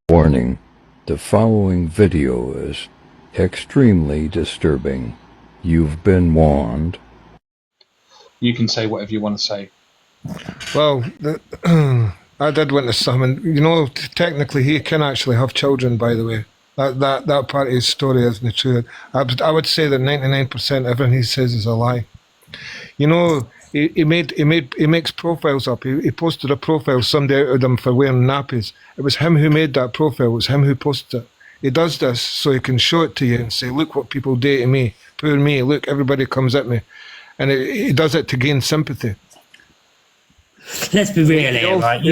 Warning, the following video is extremely disturbing. You've been warned. You can say whatever you want to say. Well, I did witness some, and you know, technically he can actually have children, by the way. That part of his story isn't true. I would say that 99% everything he says is a lie. You know, he makes profiles up. He posted a profile someday out of them for wearing nappies. It was him who made that profile. It was him who posted it. He does this so he can show it to you and say, look what people do to me. Poor me. Look, everybody comes at me. And he does it to gain sympathy. Let's be real here, right? He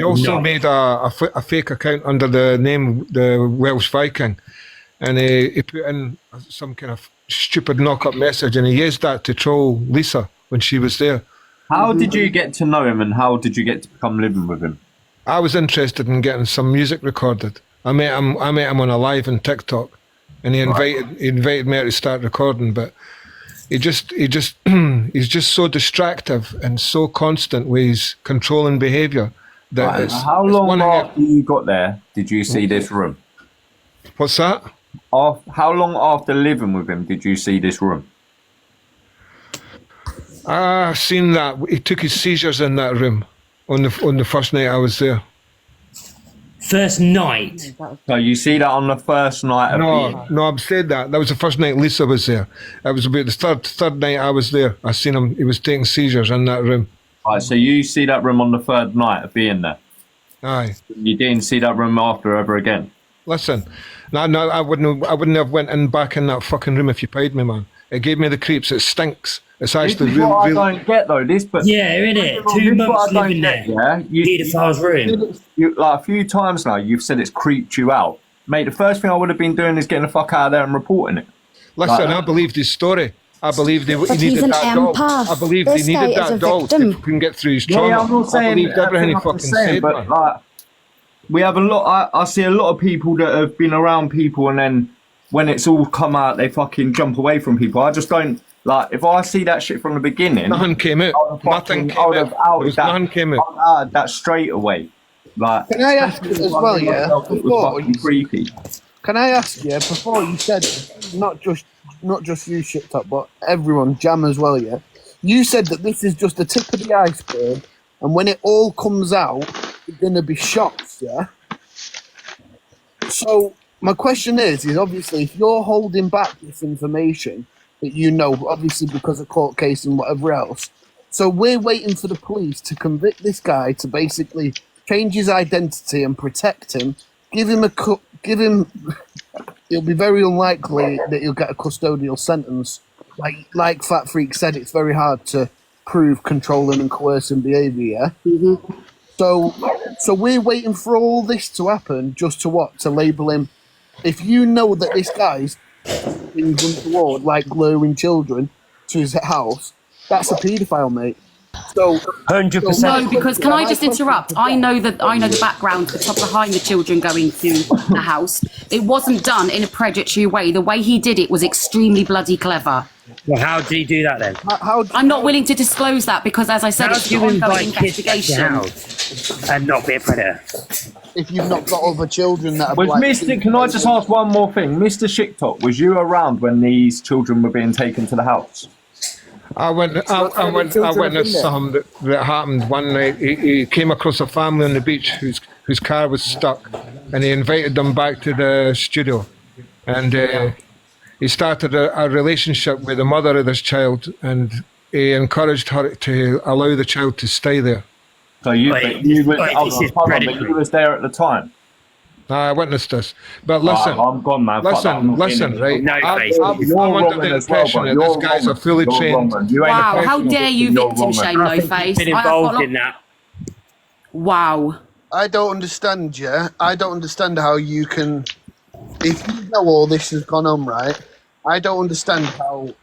also made a fake account under the name the Welsh Viking, and he put in some kind of stupid knock-up message, and he used that to troll Lisa when she was there. How did you get to know him, and how did you get to become living with him? I was interested in getting some music recorded. I met him on a live on TikTok, and he invited me to start recording, but he's just so distractive and so constant with his controlling behaviour that how long after you got there did you see this room? What's that? How long after living with him did you see this room? I've seen that he took his seizures in that room on the first night I was there. First night? So you see that on the first night of being? No, I've said that. That was the first night Lisa was there. That was about the third night I was there. I seen him. He was taking seizures in that room. Right, so you see that room on the third night of being there? Aye. You didn't see that room after ever again? Listen, no, I wouldn't have went back in that fucking room if you paid me, man. It gave me the creeps. It stinks. It's actually this is what I don't get though. Yeah, innit? 2 months living there. Yeah, Pedophile's room. Like a few times now, you've said it's creeped you out, mate. The first thing I would have been doing is getting the fuck out of there and reporting it. Listen, I believed his story. I believed he needed that doll. I believed he needed that doll to fucking get through his trauma. Yeah, I'm not saying I believed everything he fucking said, but like, we have a lot. I see a lot of people that have been around people, and then when it's all come out, they fucking jump away from people. I just don't like. If I see that shit from the beginning, nothing came out. Nothing came out. Nothing came out. I would have that straight away. Like, can I ask you as well, yeah? Before creepy. Can I ask you before you said not just you shit top, but everyone, Jam as well, yeah? You said that this is just the tip of the iceberg, and when it all comes out, you're gonna be shocked, yeah? So my question is obviously if you're holding back this information that you know, obviously because of court case and whatever else, so we're waiting for the police to convict this guy to basically change his identity and protect him, give him. It'll be very unlikely that he'll get a custodial sentence. Like Fat Freak said, it's very hard to prove controlling and coercing behaviour. Yeah? Mm-hmm. So we're waiting for all this to happen just to what? To label him. If you know that this guy's things untoward, like luring children to his house, that's a paedophile, mate. So 100%. No, because can I just interrupt? I know the background behind the children going to the house. It wasn't done in a predatory way. The way he did it was extremely bloody clever. Well, how did he do that then? I'm not willing to disclose that because, as I said, it's an ongoing investigation. And not be a predator. If you've not got other children that are can I just ask one more thing? Mr. Shicktop, was you around when these children were being taken to the house? I witnessed something that happened one night. He came across a family on the beach whose car was stuck, and he invited them back to the studio, and he started a relationship with the mother of this child, and he encouraged her to allow the child to stay there. So you was there at the time? I witnessed this, but listen. I'm gone, man. Listen, right? No, I'm under the impression that this guy's a fully trained. Wow, how dare you victim shame, No Face? Been involved in that. Wow. I don't understand, yeah? I don't understand how you can... If you know all this has gone on, right? I don't understand how...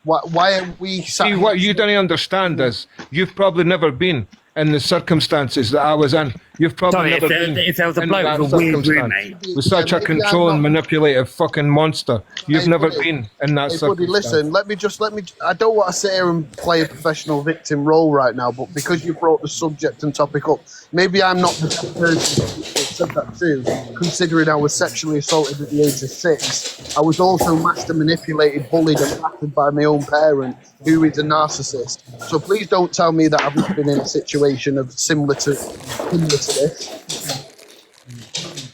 Why are we... See, what you don't understand is you've probably never been in the circumstances that I was in. You've probably Sorry, never if been there was a in bloke that with a weird circumstance. roommate. With such a controlling, manipulative fucking monster. You've Hey, never buddy. been in that Hey, circumstance. buddy, listen, let me. I don't want to sit here and play a professional victim role right now, but because you brought the subject and topic up, maybe I'm not the person that said that too, considering I was sexually assaulted at the age of 6. I was also master manipulated, bullied, and battered by my own parent, who is a narcissist. So please don't tell me that I've not been in a situation of similar to this.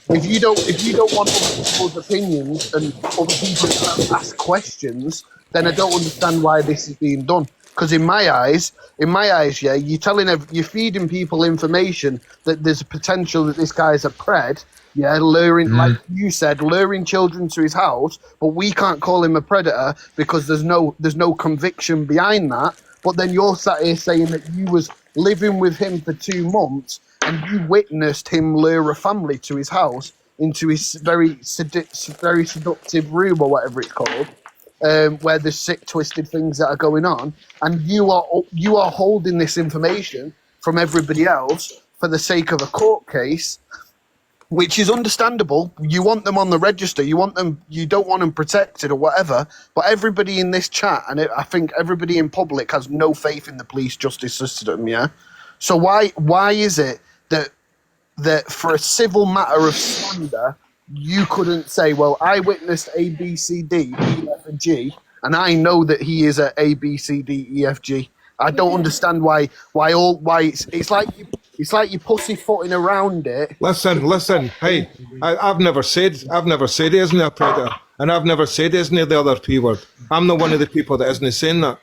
If you don't want other people's opinions and other people to ask questions, then I don't understand why this is being done. Because in my eyes, yeah, you're feeding people information that there's a potential that this guy's a pred, yeah, like you said, luring children to his house, but we can't call him a predator because there's no conviction behind that. But then you're sat here saying that you was living with him for 2 months and you witnessed him lure a family to his house into his very seductive room or whatever it's called, where there's sick, twisted things that are going on, and you are holding this information from everybody else for the sake of a court case, which is understandable. You want them on the register, you don't want them protected or whatever, but everybody in this chat, and I think everybody in public, has no faith in the police justice system, yeah? So why is it that for a civil matter of slander, you couldn't say, well, I witnessed A, B, C, D, E, F, and G, and I know that he is a B, C, D, E, F, G. I don't understand why it's like you're pussyfooting around it. Listen. Hey, I've never said he isn't a predator, and I've never said he isn't the other P word. I'm not one of the people that isn't saying that.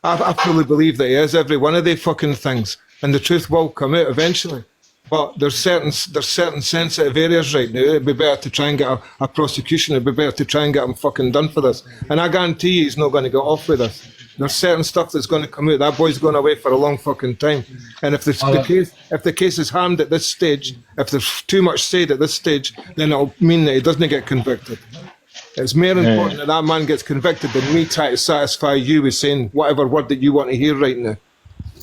I fully believe that he is every one of the fucking things, and the truth will come out eventually. But there's certain sensitive areas right now. It'd be better to try and get a prosecution. It'd be better to try and get him fucking done for this. And I guarantee you he's not going to get off with this. There's certain stuff that's going to come out. That boy's going away for a long fucking time. And if the case is harmed at this stage, if there's too much said at this stage, then it'll mean that he doesn't get convicted. It's more important that man gets convicted than me trying to satisfy you with saying whatever word that you want to hear right now.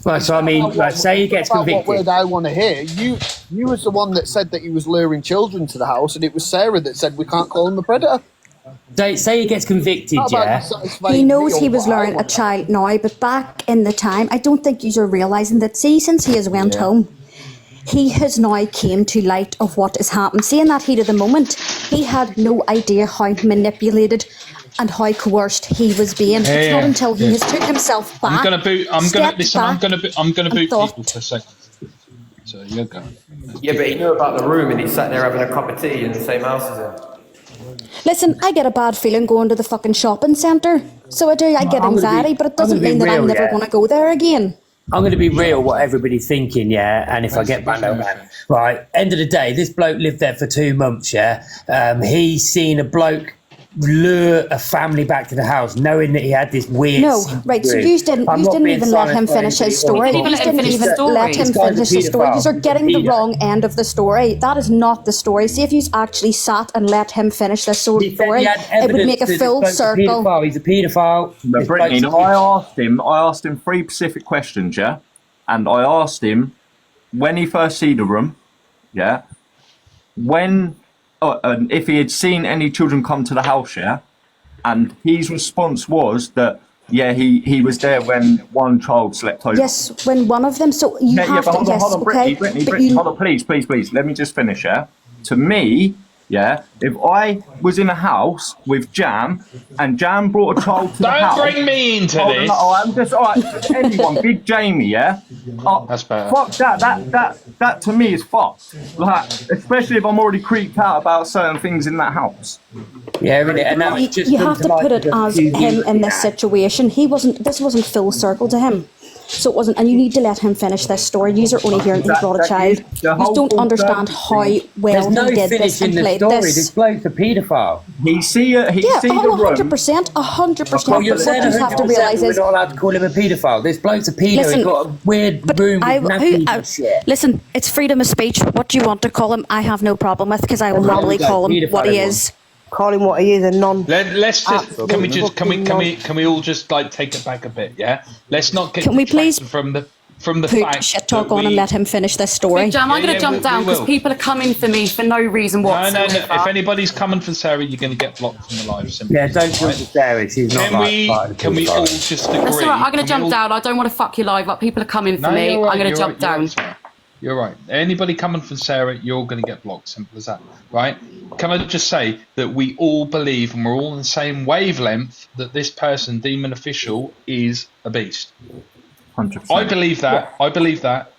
Well, so I mean, say he gets convicted. What word I want to hear? You was the one that said that he was luring children to the house, and it was Sarah that said we can't call him a predator. Say he gets convicted, yeah. He knows he was luring a child now, but back in the time, I don't think you're realising that, see, since he has went home, he has now came to light of what has happened. See, in that heat of the moment, he had no idea how manipulated and how coerced he was being. It's not until he has took himself back. I'm gonna boot people for a second. So you're going. Yeah, but he knew about the room and he sat there having a cup of tea in the same house as him. Listen, I get a bad feeling going to the fucking shopping centre. So I do, I get anxiety, but it doesn't mean that I'm never going to go there again. I'm going to be real what everybody's thinking, yeah, and if I get banned over, right, end of the day, this bloke lived there for 2 months, yeah. He's seen a bloke lure a family back to the house knowing that he had this weird... No, right, so you didn't even let him finish his story. You didn't even let him finish his story. You're getting the wrong end of the story. That is not the story. See, if you actually sat and let him finish this story, it would make a full circle. He's a paedophile. But Brittany, I asked him 3 specific questions, yeah? And I asked him when he first see the room, yeah? If he had seen any children come to the house, yeah? And his response was that, yeah, he was there when one child slept over. Yes, when one of them, so you have to, yes, hold on, okay. Brittany, hold on, please, let me just finish, yeah? To me, yeah, if I was in a house with Jam and Jam brought a child to the house... Don't bring me into this! I'm just, alright, anyone, Big Jamie, yeah? That's better. Fuck that to me is fucked. Like, especially if I'm already creeped out about certain things in that house. Yeah, really, and now it's just... You have to put it as him in this situation. This wasn't full circle to him. So it wasn't, and you need to let him finish this story. You're only hearing he brought a child. You don't understand how well he did this and played this. This bloke's a paedophile. He see the room. 100%. Well, you're saying what you have to realise is we're not allowed to call him a paedophile. This bloke's a pedo. He's got a weird room with nappies and shit. Listen, it's freedom of speech. What do you want to call him? I have no problem with, because I will happily call him what he is. Call him what he is, a non. Let's just can we all just like take it back a bit, yeah? Let's not get Can we please from the from the put fact shit talk that on and we- let him finish this story. Big Jam, I'm Yeah, going yeah, to jump we down because will. people are coming for me for no reason No, whatsoever. If anybody's coming for Sarah, you're going to get blocked from the live. Simply. Yeah, don't jump to Sarah. She's not Can we all just agree? That's all right. I'm going Can to we jump all- down. I don't want to fuck your live up. People are coming for No, me. you're right, I'm going to you're jump right, down. Sarah. You're right. Anybody coming for Sarah, you're going to get blocked. Simple as that, right? Can I just say that we all believe and we're all on the same wavelength that this person, Demon Official, is a beast. 100%. I believe that. I believe that.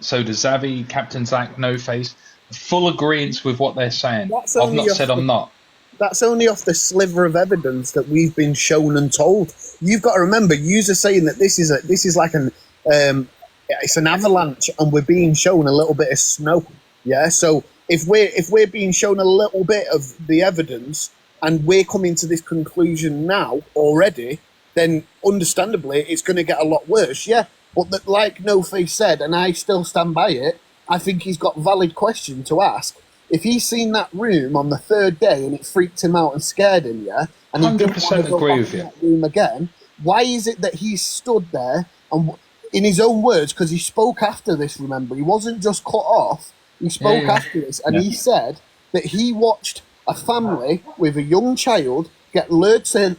So does Zavi, Captain Zach, No Face. Full agreement with what they're saying. That's I've only not off said the- I'm not. That's only off the sliver of evidence that we've been shown and told. You've got to remember, yous are saying that this is like an it's an avalanche, and we're being shown a little bit of snow. Yeah, so if we're being shown a little bit of the evidence, and we're coming to this conclusion now already, then understandably it's going to get a lot worse. Yeah, but like No Face said, and I still stand by it, I think he's got valid question to ask. If he's seen that room on the third day and it freaked him out and scared him, yeah, and he didn't 100% want to go agree back with in you. that room again, why is it that he stood there and, in his own words, because he spoke after this, remember, he wasn't just cut off, he spoke yeah. after this, and he said that he watched a family with a young child get lured to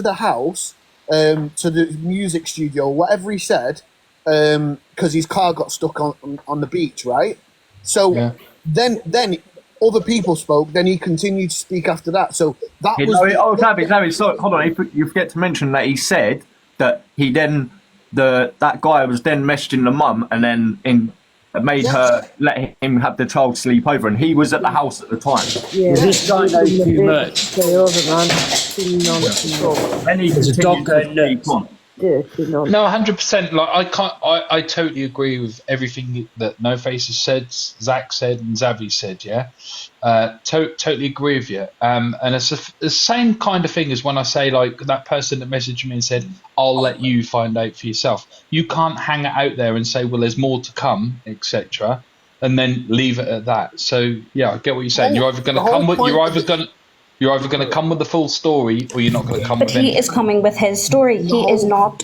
the house, to the music studio, whatever he said, because his car got stuck on the beach, right? So Yeah. then other people spoke. Then he continued to speak after that. So that was. David, sorry, hold on. You forget to mention that he said that he then that guy was then messaging the mum and then made her let him have the child sleep over, and he was at the house at the time. Yeah. This guy knows too much. The other man. Nonsense. Then he There's a dog continued going to speak on. Dirty nonsense. No, 100%. Like I totally agree with everything that No Face has said, Zach said, and Zavi said. Yeah, totally agree with you. And it's the same kind of thing as when I say like that person that messaged me and said, "I'll let you find out for yourself." You can't hang it out there and say, "Well, there's more to come," etc., and then leave it at that. So yeah, I get what you're saying. You're either going to come with you're either going to come with the full story, or you're not going to come But with he anything. is coming with his story. He is not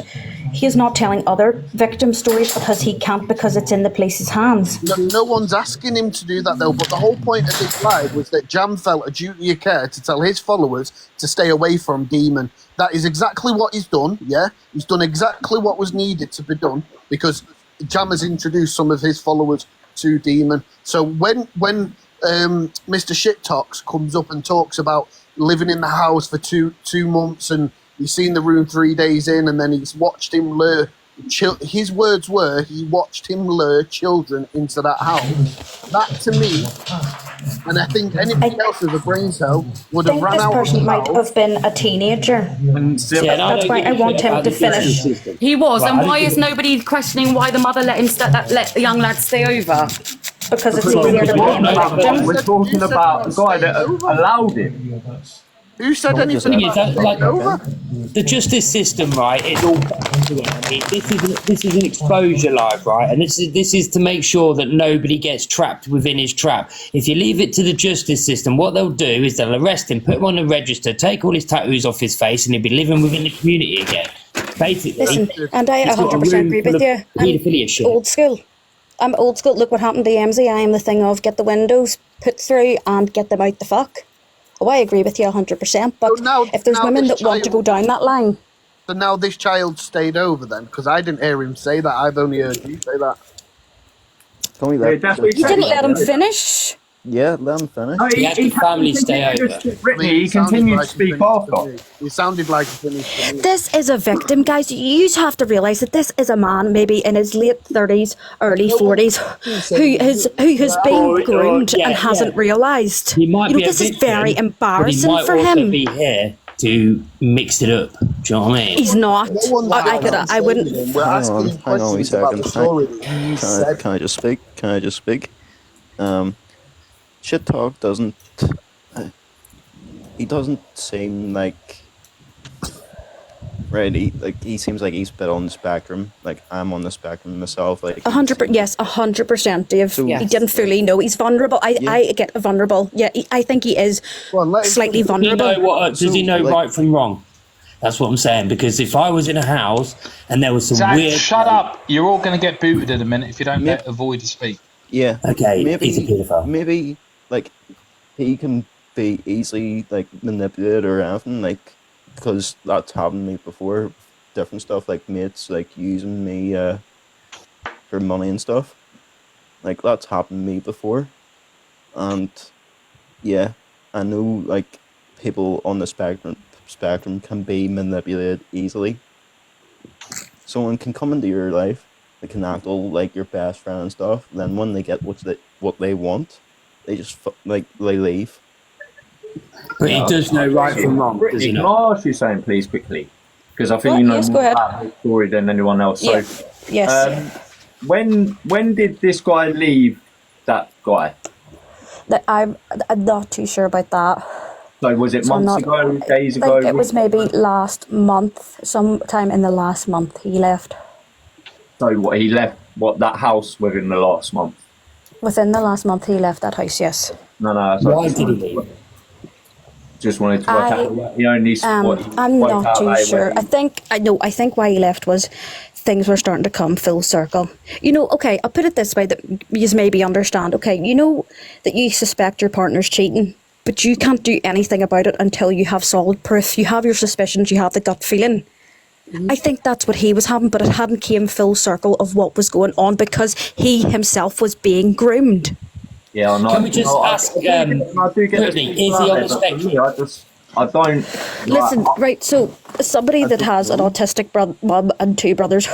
telling other victim stories because he can't, because it's in the police's hands. No one's asking him to do that though. But the whole point of this live was that Jam felt a duty of care to tell his followers to stay away from Demon. That is exactly what he's done. Yeah, he's done exactly what was needed to be done because Jam has introduced some of his followers to Demon. So when Mr. Shit Talks comes up and talks about living in the house for two months and he's seen the room 3 days in and then he's watched him lure his words were he watched him lure children into that house. That to me, and I think anybody else with a brain cell would I have think ran this out of person the might house. have been a teenager. That's why I want him to finish. He was, Right, and I why think is nobody questioning why the mother let him let the young lad stay over? Because it's easier to blame the victim. We're talking about the guy that allowed him. Who said anything Thing is, about that, like, taking over? the justice system, right? It's all this is an exposure live, right? And this is to make sure that nobody gets trapped within his trap. If you leave it to the justice system, what they'll do is they'll arrest him, put him on the register, take all his tattoos off his face, and he'll be living within the community again. Basically, Listen, and I he's got a 100% room agree full with of you. paedophilia shit. Old school. I'm old school. Look what happened to MZ. I am the thing of get the windows put through and get them out the fuck. Oh, I agree with you 100%. But So now- if there's now women this that want to go child- down that line, So now this child stayed over then, because I didn't hear him say that. I've only heard you say that. Can we let you didn't let him finish. Yeah, let him finish. He had the family stay over. He continued to speak after. It sounded like he finished to me. This is a victim, guys. You have to realise that this is a man, maybe in his late 30s, early 40s, who has been groomed and hasn't realised. He might be a this is victim, very but he embarrassing might for also him. be here to mix it up. Do you know what I mean? He's not. I wouldn't. Hang on a wee second. Can I just speak? Can I just speak? Shit Talk doesn't. He doesn't seem like. Right, he seems like he's a bit on the spectrum. Like I'm on the spectrum myself. Like 100%, yes, 100%, Dave. So- He didn't fully know he's vulnerable. I get vulnerable. Yeah, I think he is slightly Does he vulnerable. know does he know right from wrong? That's what I'm saying. Because if I was in a house and there was some Zach, weird... shut up. You're all going to get booted in a minute if you don't let Avoid to speak. Yeah. Okay, he's a paedophile. Maybe, like, he can be easily, like, manipulated or anything, like, because that's happened to me before. Different stuff, like mates, like, using me for money and stuff. Like, that's happened to me before. And, yeah, I know, like, people on the spectrum can be manipulated easily. Someone can come into your life, they can act all like your best friend and stuff, and then when they get what they want, they just, they leave. But he does know right from wrong, does he Can not? I ask you something, please, quickly? Because I think you know Yes, go more ahead. about the story than anyone else. So, Yes. when did this guy leave that guy? I'm not too sure about that. So was it So I'm months not- ago, days I ago? think it was maybe last month, sometime in the last month he left. So what, he left that house within the last month? Within the last month he left that house, yes. No. Why did he leave? Just wanted to work out. He only. I'm not too sure. I think why he left was things were starting to come full circle. You know, okay, I'll put it this way that you maybe understand. Okay, you know that you suspect your partner's cheating, but you can't do anything about it until you have solid proof. You have your suspicions, you have the gut feeling. I think that's what he was having, but it hadn't came full circle of what was going on because he himself was being groomed. Yeah, I know. Can we just ask, I do get Brittany, is he on the spectrum? I don't. Listen, right, so somebody that has an autistic mum and two brothers,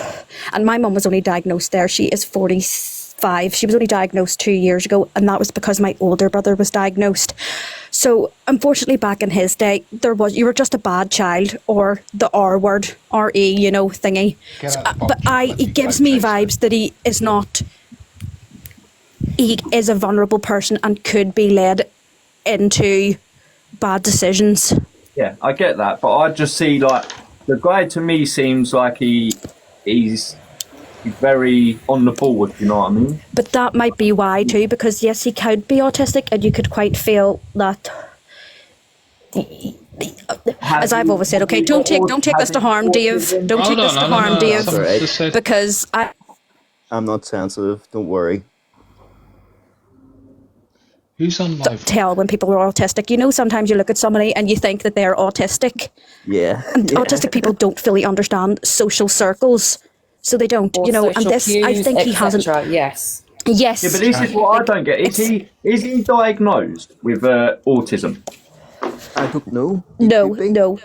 and my mum was only diagnosed there, she is 45, she was only diagnosed 2 years ago, and that was because my older brother was diagnosed. So, unfortunately, back in his day, you were just a bad child, or the R word, R-E, you know, thingy. It gives me vibes that he is a vulnerable person and could be led into bad decisions. Yeah, I get that, but I just see like the guy to me seems like he's very on the ball, if you know what I mean. But that might be why too, because yes, he could be autistic, and you could quite feel that. As I've always said, okay, don't take this to harm, Dave. Don't take this to harm, Dave, because I'm not sensitive. Don't worry. Who's on live? Tell when people are autistic. You know, sometimes you look at somebody and you think that they're autistic. Yeah. And autistic people don't fully understand social circles, so they don't. Or you know, and social this, I cues, think he hasn't. Yes. Yes. Yeah, but this is what I don't get. Is he diagnosed with autism? I don't know. No.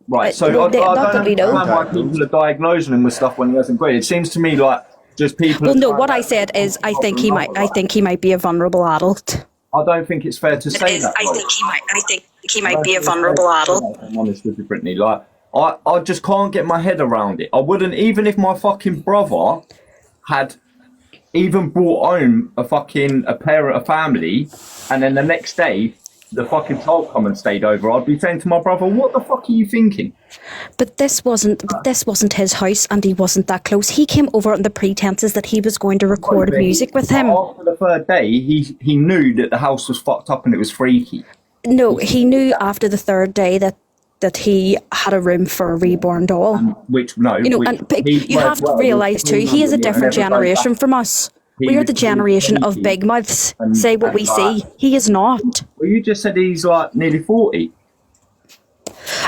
Right, so no, I don't that understand why people are diagnosing him with stuff when he hasn't got it. It seems to me like just people. Well, no. What I said is, I think he might be a vulnerable adult. I don't think it's fair to say that. I think he might be a vulnerable adult. I'm honest with you, Brittany. Like, I just can't get my head around it. I wouldn't, even if my fucking brother had even brought home a parent, a family, and then the next day the fucking child come and stayed over, I'd be saying to my brother, what the fuck are you thinking? But this wasn't his house, and he wasn't that close. He came over on the pretenses that he was going to record music with him. After the third day, he knew that the house was fucked up and it was freaky. No, he knew after the third day that he had a room for a reborn doll. You have to realise too, he is a different generation from us. We are the generation of big mouths. Say what we see. He is not. Well, you just said he's like nearly 40.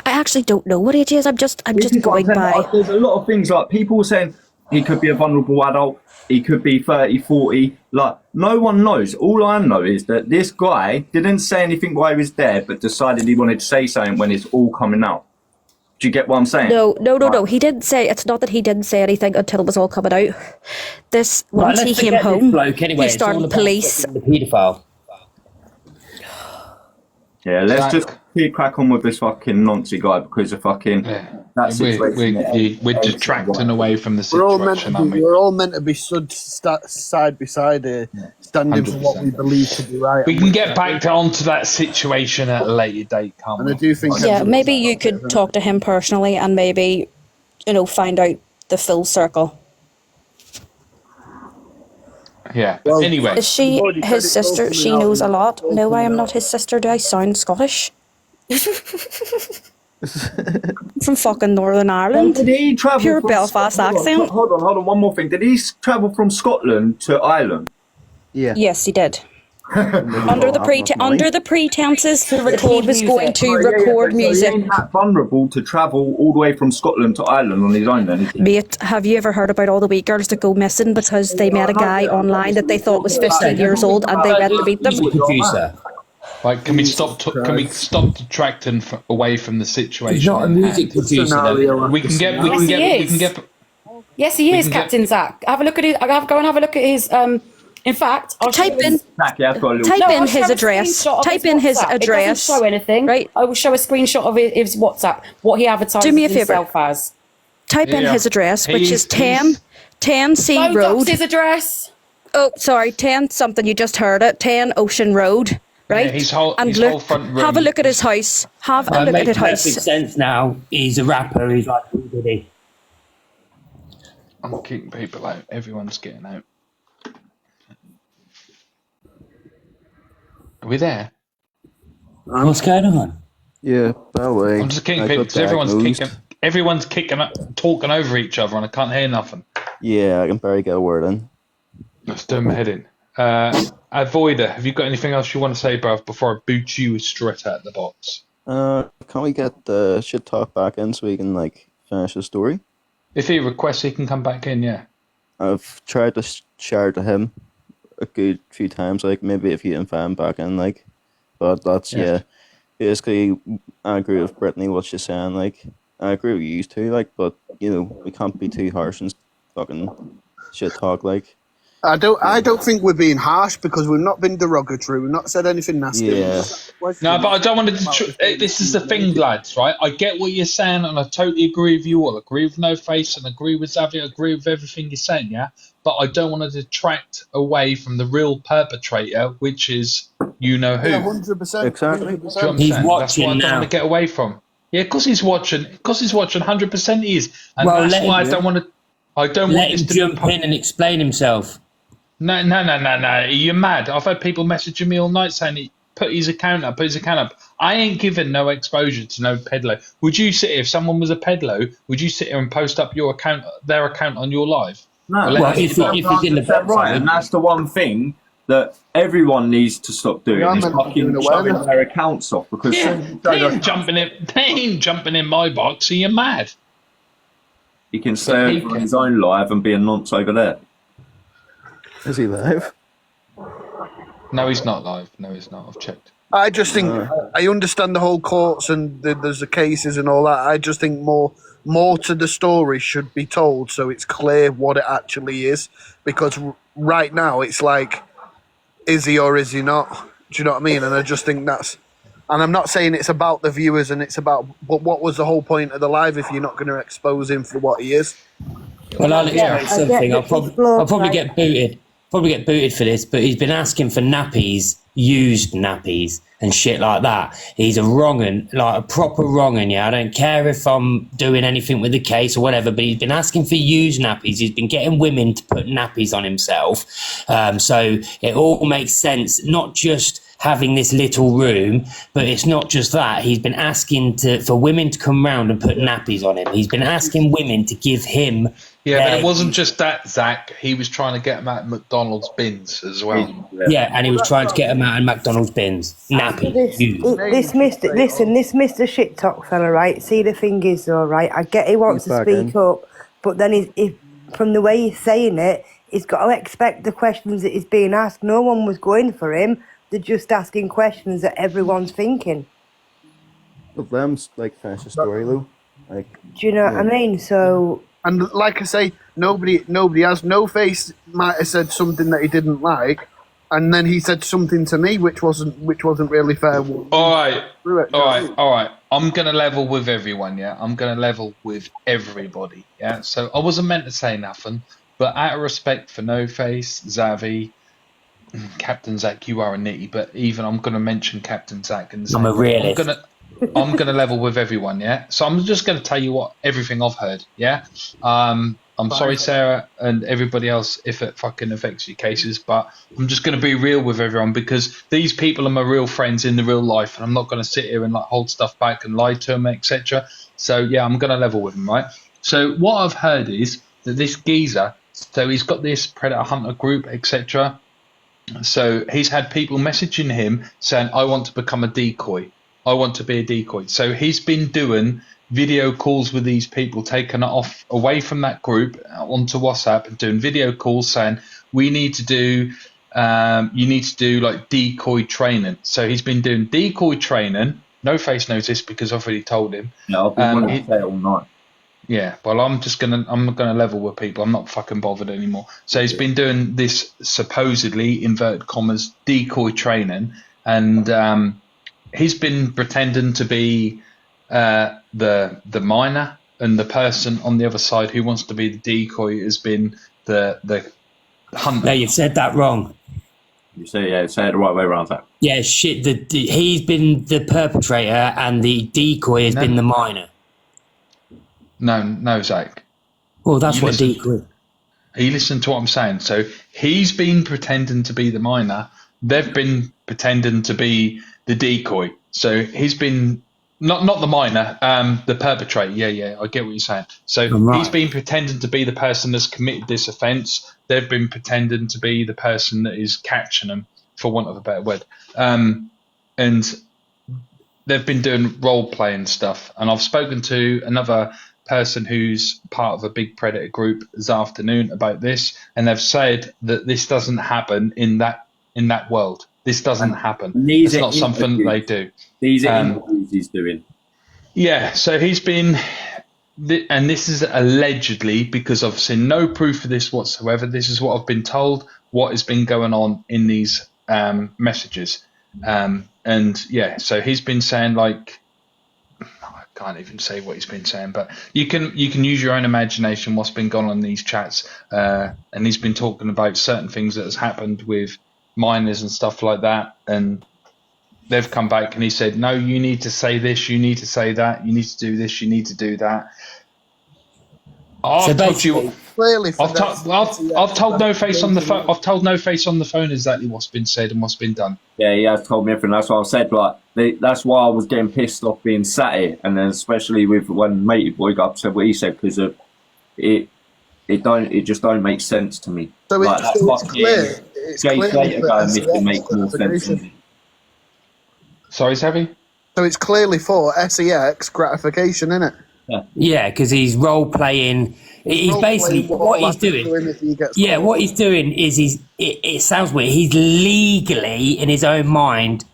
I actually don't know what age he is. I'm just going by. There's a lot of things like people saying he could be a vulnerable adult. He could be 30, 40. Like, no one knows. All I know is that this guy didn't say anything while he was there, but decided he wanted to say something when it's all coming out. Do you get what I'm saying? No. He didn't say. It's not that he didn't say anything until it was all coming out. Once he came home, he started police. The paedophile. Yeah, let's just keep crack on with this fucking nonsense guy because of fucking that situation. We're detracting away from the situation, aren't we? We're all meant to be stood side by side here, standing for what we believe to be right. We can get back onto that situation at a later date, can't we? And I do think. Yeah, maybe you could talk to him personally and maybe, find out the full circle. Yeah. Well, anyway, is she his sister? She knows a lot. No, I am not his sister. Do I sound Scottish? From fucking Northern Ireland. Did he travel Pure from Belfast accent. Hold on, one more thing. Did he travel from Scotland to Ireland? Yeah. Yes, he did. Under the pretenses that he was going to record music. He ain't that vulnerable to travel all the way from Scotland to Ireland on his own then, is he? Mate, have you ever heard about all the wee girls that go missing because they met a guy online that they thought was 15 years old and they went to beat them? Producer. Like, can we stop detracting away from the situation? He's not a music producer. Though. We can get. Yes, he is, Captain Zach. Have a look at his. Go and have a look at his. In fact, I'll Type in his address. Type in his address. It doesn't show anything. Right. I will show a screenshot of his WhatsApp. What he advertises Do me a favour. himself as. Type in his address, which is 10 C No, Road. that's his address. Oh, sorry, 10 something. You just heard it. 10 Ocean Road. Right. Yeah, his whole front room. Have a look at his house. Have a look at his house. Makes sense now. He's a rapper. He's like, who did he? I'm kicking people out. Everyone's getting out. Are we there? What's going on? Yeah, that way. I'm just kicking people because everyone's kicking up, talking over each other, and I can't hear nothing. Yeah, I can barely get a word in. Let's do my head in. Avoider, have you got anything else you want to say, bruv, before I boot you straight out the box? Can we get the shit talk back in so we can finish the story? If he requests, he can come back in. Yeah. I've tried to share to him a good few times, maybe if you can find him back in, but that's basically I agree with Brittany what she's saying. I agree with you too. But we can't be too harsh and fucking shit talk. I don't think we're being harsh because we've not been derogatory. We've not said anything nasty. Yeah. No, but I don't want to. This is the thing, lads. Right? I get what you're saying, and I totally agree with you all. Agree with No Face, and agree with Xavier. Agree with everything you're saying. Yeah. But I don't want to detract away from the real perpetrator, which is you know who. Yeah, 100%. Exactly. 100%. He's watching That's what I don't want to get away from. Yeah, because he's watching. 100% he is, and Well, that's why I don't want to. I don't Let want this him to jump be. in and explain himself. No. You're mad. I've had people messaging me all night saying he put his account up. I ain't giving no exposure to no peddler. Would you sit here, if someone was a peddler, would you sit here and post up their account on your live? No. Well, if he's in the box, right, and that's the one thing that everyone needs to stop doing is fucking showing their accounts off because They ain't jumping in my box. So you're mad. he can stay on his own live and be a nonce over there. Is he live? No, he's not live. No, he's not. I've checked. I just think I understand the whole courts and there's the cases and all that. I just think more to the story should be told so it's clear what it actually is. Because right now it's like, is he or is he not? Do you know what I mean? And I just think that's... And I'm not saying it's about the viewers and it's about... But what was the whole point of the live if you're not going to expose him for what he is? Well, I'll explain something. I'll probably get booted. Probably get booted for this, but he's been asking for nappies, used nappies, and shit like that. He's a wrong'un, like a proper wrong'un, yeah. I don't care if I'm doing anything with the case or whatever, but he's been asking for used nappies. He's been getting women to put nappies on himself. So it all makes sense, not just having this little room, but it's not just that. He's been asking for women to come round and put nappies on him. He's been asking women to give him... Yeah, but it wasn't just that, Zach. He was trying to get them out of McDonald's bins as well. Yeah, and he was trying to get them out of McDonald's bins. Nappy. This Mr. Shit Talk fella, right? See, the thing is, all right, I get he wants to speak up, but then if from the way he's saying it, he's got to expect the questions that he's being asked. No one was going for him. They're just asking questions that everyone's thinking. But them's finish the story, Lou. Do you know what I mean? So... And like I say, nobody has. No Face might have said something that he didn't like, and then he said something to me which wasn't really fair. All right. I'm gonna level with everyone. Yeah, I'm gonna level with everybody. Yeah. So I wasn't meant to say nothing, but out of respect for No Face, Zavi, Captain Zach, you are a nitty. But even I'm gonna mention Captain Zach and Zach. I'm a realist. I'm gonna level with everyone, yeah. So I'm just gonna tell you everything I've heard, yeah. I'm sorry, Sarah, and everybody else, if it fucking affects your cases, but I'm just going to be real with everyone because these people are my real friends in the real life, and I'm not going to sit here and like hold stuff back and lie to them, etc. So yeah, I'm going to level with them, right? So what I've heard is that this geezer, so he's got this predator hunter group, etc. So he's had people messaging him saying, "I want to become a decoy. I want to be a decoy." So he's been doing video calls with these people, taking it off away from that group onto WhatsApp and doing video calls saying, "We need to do, you need to do like decoy training." So he's been doing decoy training. No Face knows this because I've already told him. No, I've been wanting to say it all night. Yeah, well, I'm gonna level with people. I'm not fucking bothered anymore. So he's been doing this supposedly inverted commas decoy training, and he's been pretending to be the miner, and the person on the other side who wants to be the decoy has been the hunter. No, you've said that wrong. You say it the right way around that. Yeah, shit. He's been the perpetrator, and the decoy has been the miner. No, Zach. Well, that's what decoy. You listen to what I'm saying. So he's been pretending to be the miner. They've been pretending to be the decoy. So he's been not the miner, the perpetrator. Yeah, I get what you're saying. So he's been pretending to be the person that's committed this offence. They've been pretending to be the person that is catching them, for want of a better word. And they've been doing role-playing stuff. And I've spoken to another person who's part of a big predator group this afternoon about this, and they've said that this doesn't happen in that world. This doesn't happen. It's not something they do. These are interviews he's doing. Yeah, so he's been, and this is allegedly, because I've seen no proof of this whatsoever. This is what I've been told, what has been going on in these messages. And yeah, so he's been saying like, I can't even say what he's been saying, but you can use your own imagination what's been going on in these chats. And he's been talking about certain things that has happened with miners and stuff like that, and they've come back and he said, "No, you need to say this, you need to say that, you need to do this, you need to do that." I've told you. I've told No Face on the phone. I've told No Face on the phone exactly what's been said and what's been done. Yeah, he has told me everything. That's what I said. Like, that's why I was getting pissed off being sat here, and then especially with when Matey Boy got upset what he said, because it just don't make sense to me. So like, it's clear. It's Jay clear Slater going to make more sense to me. Sorry, Savvy? So it's clearly for SEX gratification, isn't it? Yeah, because he's role playing. He's basically what he's doing. Yeah, what he's doing is it sounds weird. He's legally in his own mind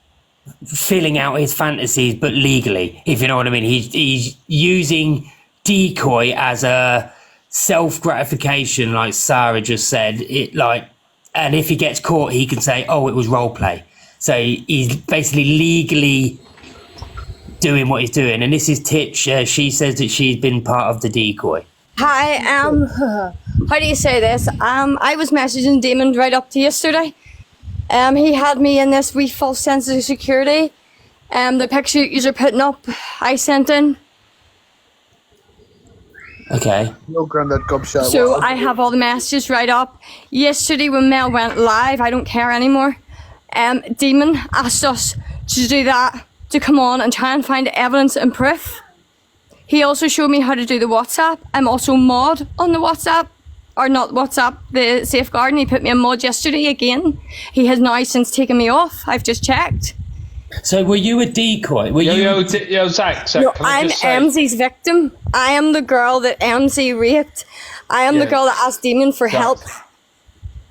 filling out his fantasies, but legally, if you know what I mean. He's using decoy as a self gratification, like Sarah just said. And if he gets caught, he can say, "Oh, it was role play." So he's basically legally doing what he's doing. And this is Titch. She says that she's been part of the decoy. Hi, how do you say this? I was messaging Damon right up to yesterday. He had me in this wee false sense of security. The picture you're putting up, I sent in. Okay. No granddad gobshite. So I have all the messages right up. Yesterday when Mel went live, I don't care anymore. Demon asked us to do that, to come on and try and find evidence and proof. He also showed me how to do the WhatsApp. I'm also mod on the WhatsApp, or not WhatsApp, the safeguarding. He put me on mod yesterday again. He has now since taken me off. I've just checked. So were you a decoy? Yo, Zach, no, I'm MZ's victim. I am the girl that MZ raped. I am the girl that asked Demon for help.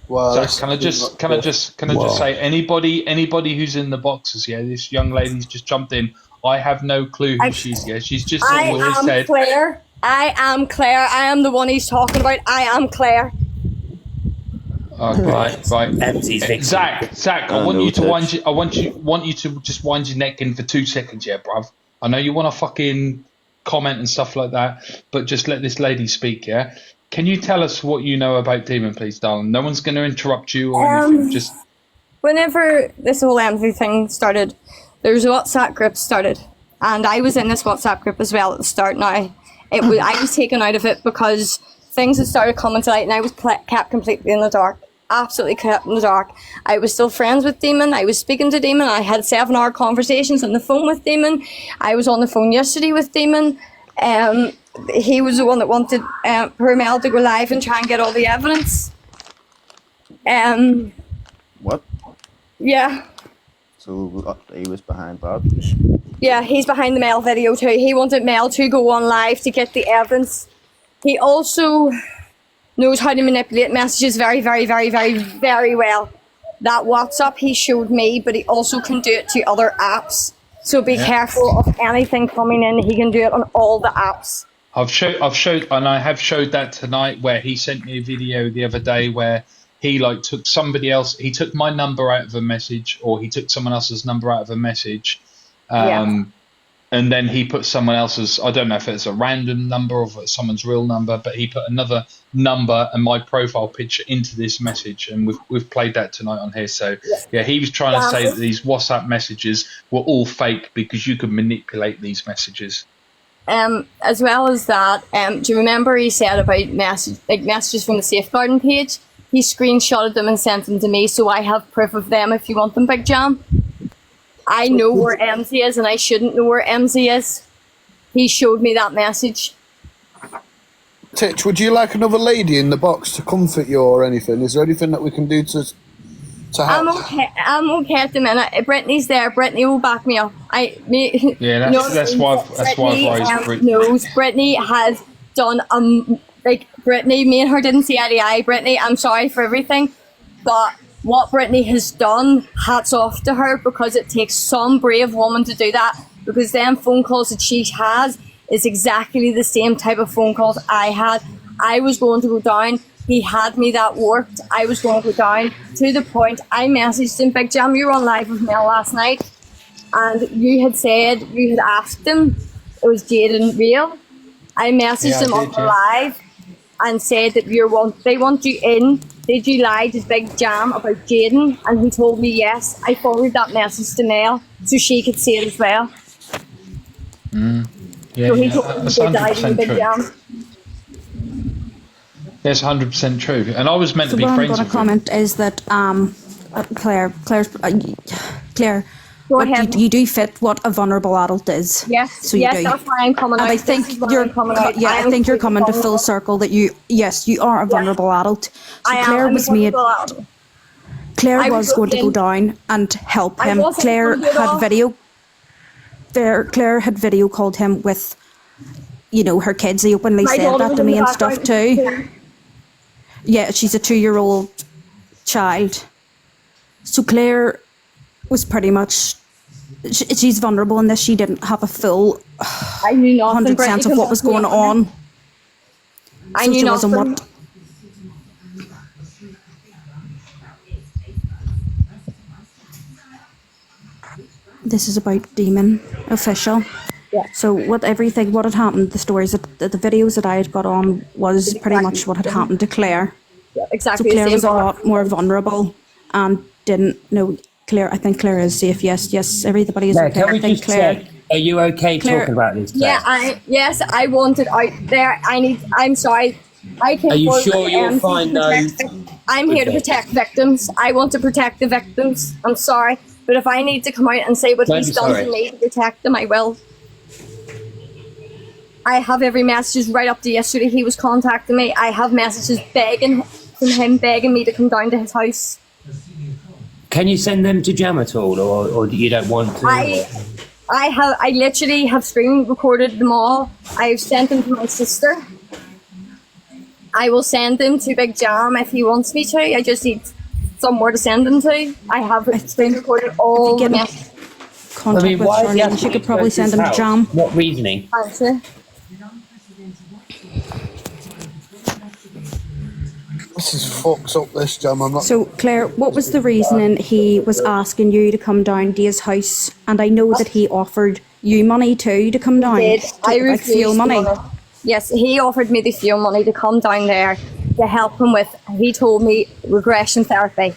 Well, Zach, can I just say anybody who's in the boxes? Yeah, this young lady's just jumped in. I have no clue who she is. Yeah, she's just always said. Claire. I am Claire. I am the one he's talking about. I am Claire. Right. Zach, I want you to just wind your neck in for 2 seconds, yeah, bruv. I know you want to fucking comment and stuff like that, but just let this lady speak, yeah. Can you tell us what you know about Demon, please, darling? No one's going to interrupt you or anything. Just whenever this whole MV thing started, there was a WhatsApp group started, and I was in this WhatsApp group as well at the start. Now, I was taken out of it because things had started coming to light, and I was kept completely in the dark. Absolutely kept in the dark. I was still friends with Damon. I was speaking to Damon. I had 7-hour conversations on the phone with Damon. I was on the phone yesterday with Damon. He was the one that wanted Mel to go live and try and get all the evidence. What? Yeah. So he was behind that. Yeah, he's behind the Mel video too. He wanted Mel to go on live to get the evidence. He also knows how to manipulate messages very, very, very, very, very well. That WhatsApp he showed me, but he also can do it to other apps. So be careful of anything coming in. He can do it on all the apps. I've showed, and I have showed that tonight, where he sent me a video the other day where he took somebody else. He took my number out of a message, or he took someone else's number out of a message. And then he put someone else's, I don't know if it's a random number or if it's someone's real number, but he put another number and my profile picture into this message, and we've played that tonight on here. So yeah, he was trying to say that these WhatsApp messages were all fake because you could manipulate these messages. As well as that, do you remember he said about messages from the safeguarding page? He screenshotted them and sent them to me, so I have proof of them if you want them, Big Jam. I know where MZ is, and I shouldn't know where MZ is. He showed me that message. Titch, would you like another lady in the box to comfort you or anything? Is there anything that we can do to help? I'm okay at the minute. Brittany's there. Brittany will back me up. That's why I've raised knows. Brittany has done Brittany, me and her didn't see eye to eye. Brittany, I'm sorry for everything, but what Brittany has done, hats off to her, because it takes some brave woman to do that, because them phone calls that she has is exactly the same type of phone calls I had. I was going to go down. He had me that warped. I was going to go down to the point I messaged him, Big Jam, you were on live with Mel last night, and you had asked him, it was Jaden real? I messaged him on the live and said that they want you in. Did you lie to Big Jam about Jaden? And he told me yes. I forwarded that message to Mel so she could see it as well. Yeah, so he told me that's he did lie 100% to Big true. Jam. That's 100% true. And I was meant to be what friends I'm going with to comment is that Claire, you do fit what a vulnerable adult is. Yes, so you do. That's why I'm coming out. And I think you're coming to full circle that you are a vulnerable adult. So Claire was made. Claire was going to go down and help him. Claire had video called him with, her kids. He openly said that to me and stuff too. Yeah, she's a 2-year-old child. So Claire was pretty much, she's vulnerable in this. She didn't have a full 100 sense of what was going on. I knew nothing. This is about Demon Official. Yeah. So what had happened, the stories, the videos that I had got on was pretty much what had happened to Claire. Yeah, exactly. So Claire was a lot more vulnerable and didn't know. Claire, I think Claire is safe. Yes, everybody is okay. I think Claire. Check, are you okay talking about this? Claire? Yeah, I want it out there. I'm sorry. I can. Are you sure you'll find those? I'm here to protect victims. I want to protect the victims. I'm sorry, but if I need to come out and say what he's done to me to protect them, I will. I have every message right up to yesterday. He was contacting me. I have messages begging me to come down to his house. Can you send them to Jam at all, or you don't want to? I literally have screen recorded them all. I've sent them to my sister. I will send them to Big Jam if he wants me to. I just need somewhere to send them to. I have screen recorded all the messages. Contact with Charlene. She could probably send them to Jam. What reasoning? This is fucked up, this, Jam. I'm not. So, Claire, what was the reasoning he was asking you to come down to his house? And I know that he offered you money too to come down. I refused fuel money. Yes, he offered me the fuel money to come down there to help him with, he told me, regression therapy,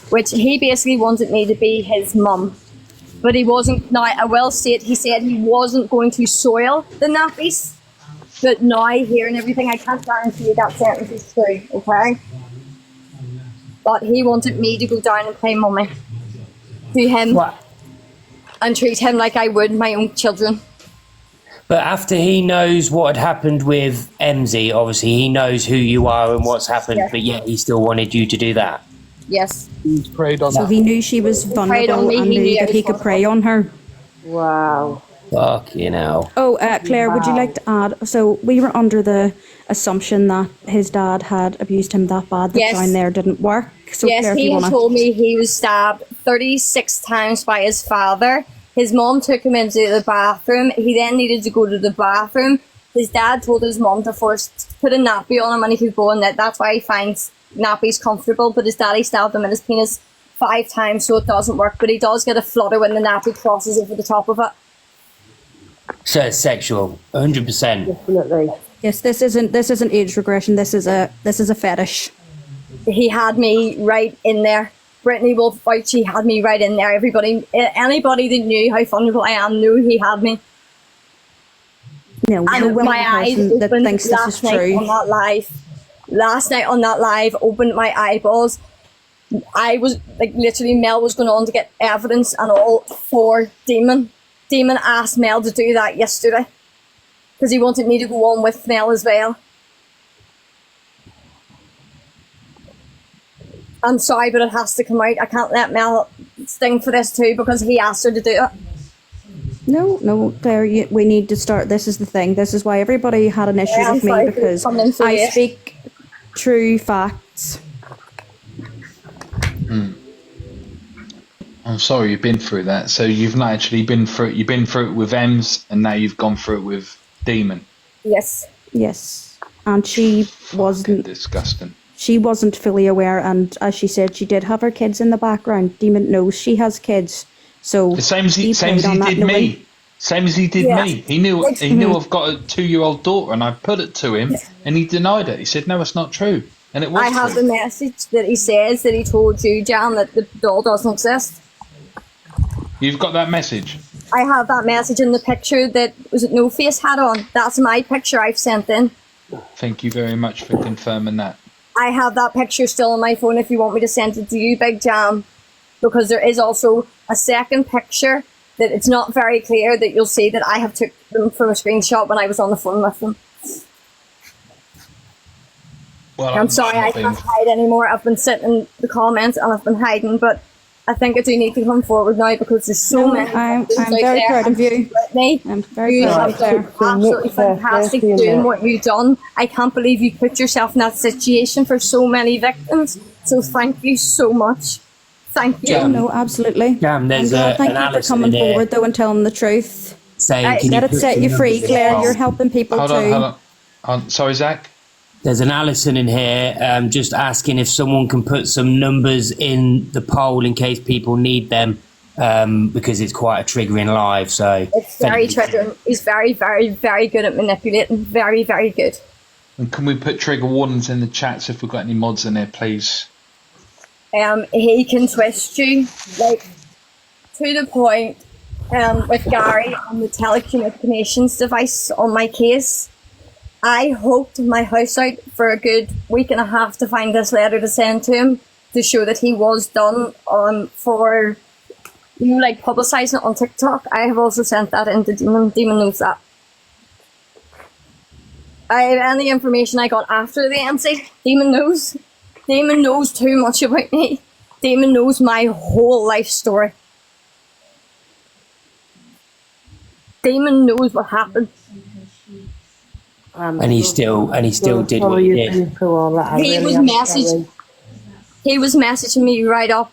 which he basically wanted me to be his mum. But he wasn't. Now, I will state, he said he wasn't going to soil the nappies. But now, hearing everything, I can't guarantee that sentence is true, okay? But he wanted me to go down and play mummy to him and treat him like I would my own children. But after he knows what had happened with MZ, obviously he knows who you are and what's happened, but yet he still wanted you to do that. Yes. He's preyed on So he knew she was vulnerable and knew that he could prey on her. Wow. Fuck, you know. Oh, Claire, would you like to add? So we were under the assumption that his dad had abused him that bad that down there didn't work. So Yes, Claire, if he you had wanna... told me he was stabbed 36 times by his father. His mom took him into the bathroom. He then needed to go to the bathroom. His dad told his mom to first put a nappy on him and he could go in there. That's why he finds nappies comfortable. But his daddy stabbed him in his penis 5 times, so it doesn't work. But he does get a flutter when the nappy crosses over the top of it. So it's sexual, 100%. Definitely. Yes, this isn't age regression. This is a fetish. He had me right in there. Brittany will vouch, he had me right in there. Anybody that knew how vulnerable I am knew he had me. No, And no my eyes person that opened thinks this is last night true. on that live. Last night on that live, opened my eyeballs. I was like, literally, Mel was going on to get evidence and all for Damon. Damon asked Mel to do that yesterday because he wanted me to go on with Mel as well. I'm sorry, but it has to come out. I can't let Mel sting for this too because he asked her to do it. No, Claire, we need to start. This is the thing. This is why everybody had an issue with me, because I speak true facts. I'm sorry you've been through that. So you've not actually been through it. You've been through it with Ems, and now you've gone through it with Demon. Yes. Yes, and she wasn't disgusting. She wasn't fully aware, and as she said, she did have her kids in the background. Demon knows she has kids, so The same as he played on that did knowing. me. Same as he did Yeah. me. He knew I've got a 2-year-old daughter, and I put it to him, and he denied it. He said, "No, it's not true," and it was I have true. the message that he says that he told you, Jan, that the doll doesn't exist. You've got that message. I have that message in the picture that was it No Face had on. That's my picture I've sent in. Thank you very much for confirming that. I have that picture still on my phone if you want me to send it to you, Big Jam. Because there is also a second picture that it's not very clear that you'll see that I have took them from a screenshot when I was on the phone with them. Well, I'm sorry, I can't hide anymore. I've been sitting in the comments and I've been hiding, but I think I do need to come forward now because there's so many. I'm things out very there. proud of you. Brittany, I'm very you proud have of done you. absolutely fantastic doing what you've done. I can't believe you put yourself in that situation for so many victims. So thank you so much. Thank you. Yeah, no, absolutely. Jam, there's thank an you for Alison coming in there forward though and telling the truth. saying, can Let you it put set some you free, numbers Claire. in? You're helping people Hold too. on. Sorry, Zach. There's an Alison in here just asking if someone can put some numbers in the poll in case people need them, because it's quite a triggering live. So It's very triggering. He's very, very, very good at manipulating. Very, very good. And can we put trigger warnings in the chats if we've got any mods in there, please? He can twist you, like, to the point, with Gary on the telecommunications device on my case. I hoped my house out for a good week and a half to find this letter to send to him to show that he was done for, like, publicising it on TikTok. I have also sent that in to Demon. Demon knows that. Any information I got after the MC, Demon knows. Damon knows too much about me. Damon knows my whole life story. Damon knows what happened. and he still did what he did. He was messaging me right up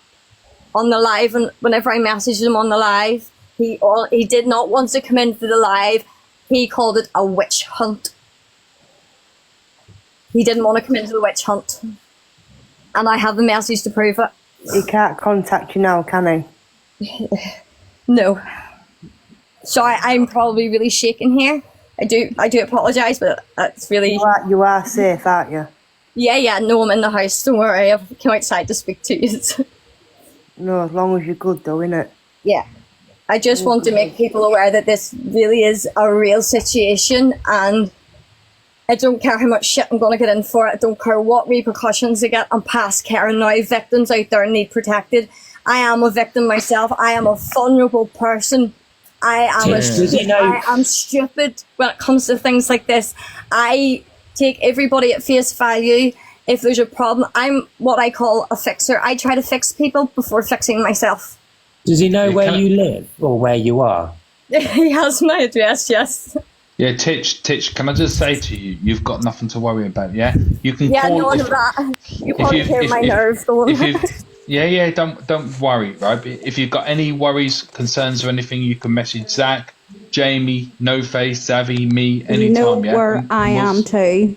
on the live, and whenever I messaged him on the live, he did not want to come into the live. He called it a witch hunt. He didn't want to come into the witch hunt. And I have the message to prove it. He can't contact you now, can he? No. So I'm probably really shaking here. I do apologise, but it's really... You are safe, aren't you? Yeah, no, I'm in the house. Don't worry, I've come outside to speak to you. No, as long as you're good though, innit? Yeah. I just want to make people aware that this really is a real situation, and I don't care how much shit I'm going to get in for it. I don't care what repercussions I get. I'm past caring now. Victims out there need protected. I am a victim myself. I am a vulnerable person. I am stupid when it comes to things like this. I take everybody at face value. If there's a problem, I'm what I call a fixer. I try to fix people before fixing myself. Does he know where you live or where you are? He has my address, yes. Yeah, Titch, can I just say to you, you've got nothing to worry about, yeah? You can yeah, call... no, that. You can't hear my nerves going. Yeah, don't worry, right? But if you've got any worries, concerns or anything, you can message Zach, Jamie, No Face, Zavi, me, anytime, You know yeah? where I am too.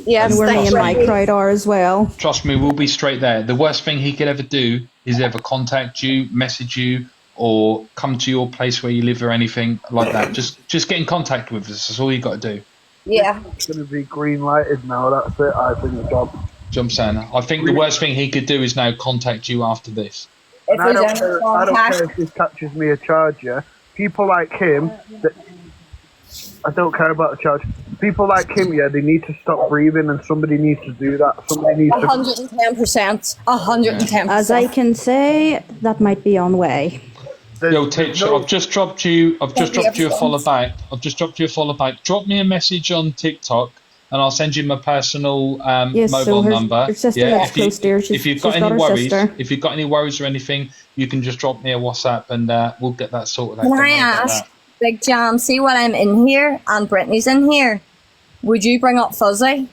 Yes, and where me and my crowd are as well. Trust me, we'll be straight there. The worst thing he could ever do is ever contact you, message you, or come to your place where you live or anything like that. Just get in contact with us. That's all you got to do. Yeah. It's going to be green lighted now. That's it. I think the job. Jump Santa. I think the worst thing he could do is now contact you after this. And I don't care if this catches me a charge, yeah? People like him, I don't care about the charge. People like him, yeah, they need to stop breathing and somebody needs to do that. Somebody needs 110%. 110%. As I can say, that might be on way. Yo, Titch, I've just dropped you a follow back. Drop me a message on TikTok and I'll send you my personal mobile number. Her sister lives close to her. If you've got any worries or anything, you can just drop me a WhatsApp and we'll get that sorted out. Can I ask, Big Jam, see what I'm in here and Brittany's in here. Would you bring up Fuzzy?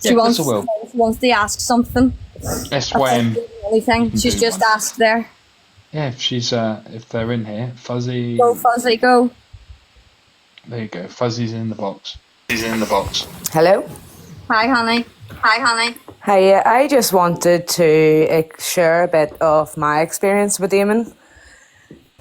She wants to ask something. SYM. She's just asked there. Yeah, if they're in here, Fuzzy. Go, Fuzzy, go. There you go. Fuzzy's in the box. Hello. Hi, honey. Hi, I just wanted to share a bit of my experience with Damon.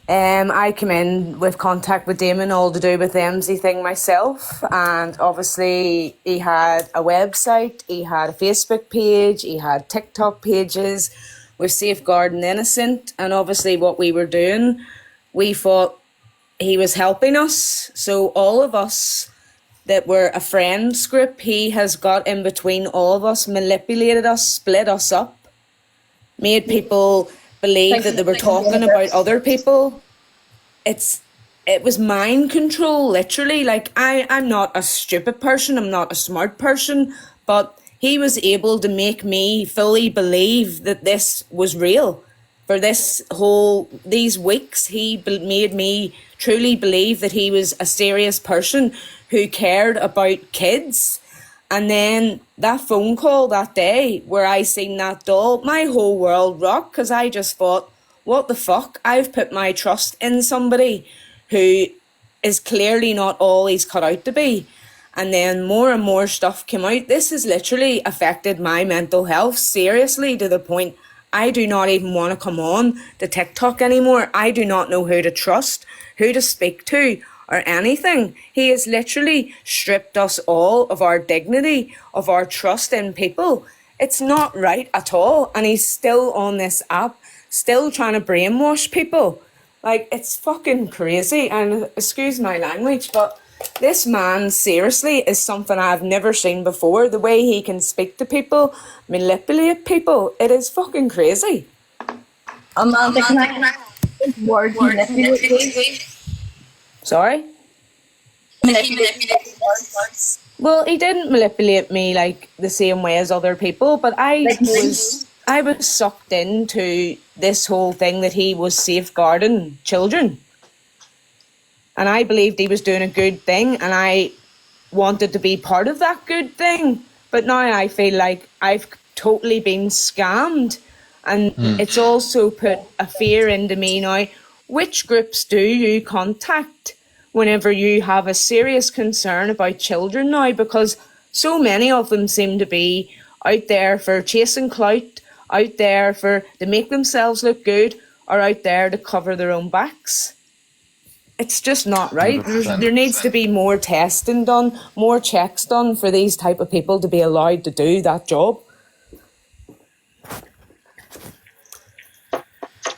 I came in with contact with Damon all to do with the MZ thing myself, and obviously he had a website, he had a Facebook page, he had TikTok pages with Safeguarding Innocent, and obviously what we were doing, we thought he was helping us. So all of us that were a friends group, he has got in between all of us, manipulated us, split us up, made people believe that they were talking about other people. It was mind control, literally. Like, I'm not a stupid person, I'm not a smart person, but he was able to make me fully believe that this was real. For these weeks, he made me truly believe that he was a serious person who cared about kids. And then that phone call that day where I seen that doll, my whole world rocked, because I just thought, what the fuck? I've put my trust in somebody who is clearly not all he's cut out to be. And then more and more stuff came out. This has literally affected my mental health seriously, to the point I do not even want to come on to TikTok anymore. I do not know who to trust, who to speak to, or anything. He has literally stripped us all of our dignity, of our trust in people. It's not right at all. And he's still on this app, still trying to brainwash people. Like, it's fucking crazy. And excuse my language, but this man seriously is something I've never seen before. The way he can speak to people, manipulate people, it is fucking crazy. Amanda, can I word manipulate? Sorry? Well, he didn't manipulate me like the same way as other people, but I was sucked into this whole thing that he was safeguarding children. And I believed he was doing a good thing, and I wanted to be part of that good thing. But now I feel like I've totally been scammed. And it's also put a fear into me now. Which groups do you contact whenever you have a serious concern about children now? Because so many of them seem to be out there for chasing clout, out there to make themselves look good, or out there to cover their own backs. It's just not right. There needs to be more testing done, more checks done for these type of people to be allowed to do that job.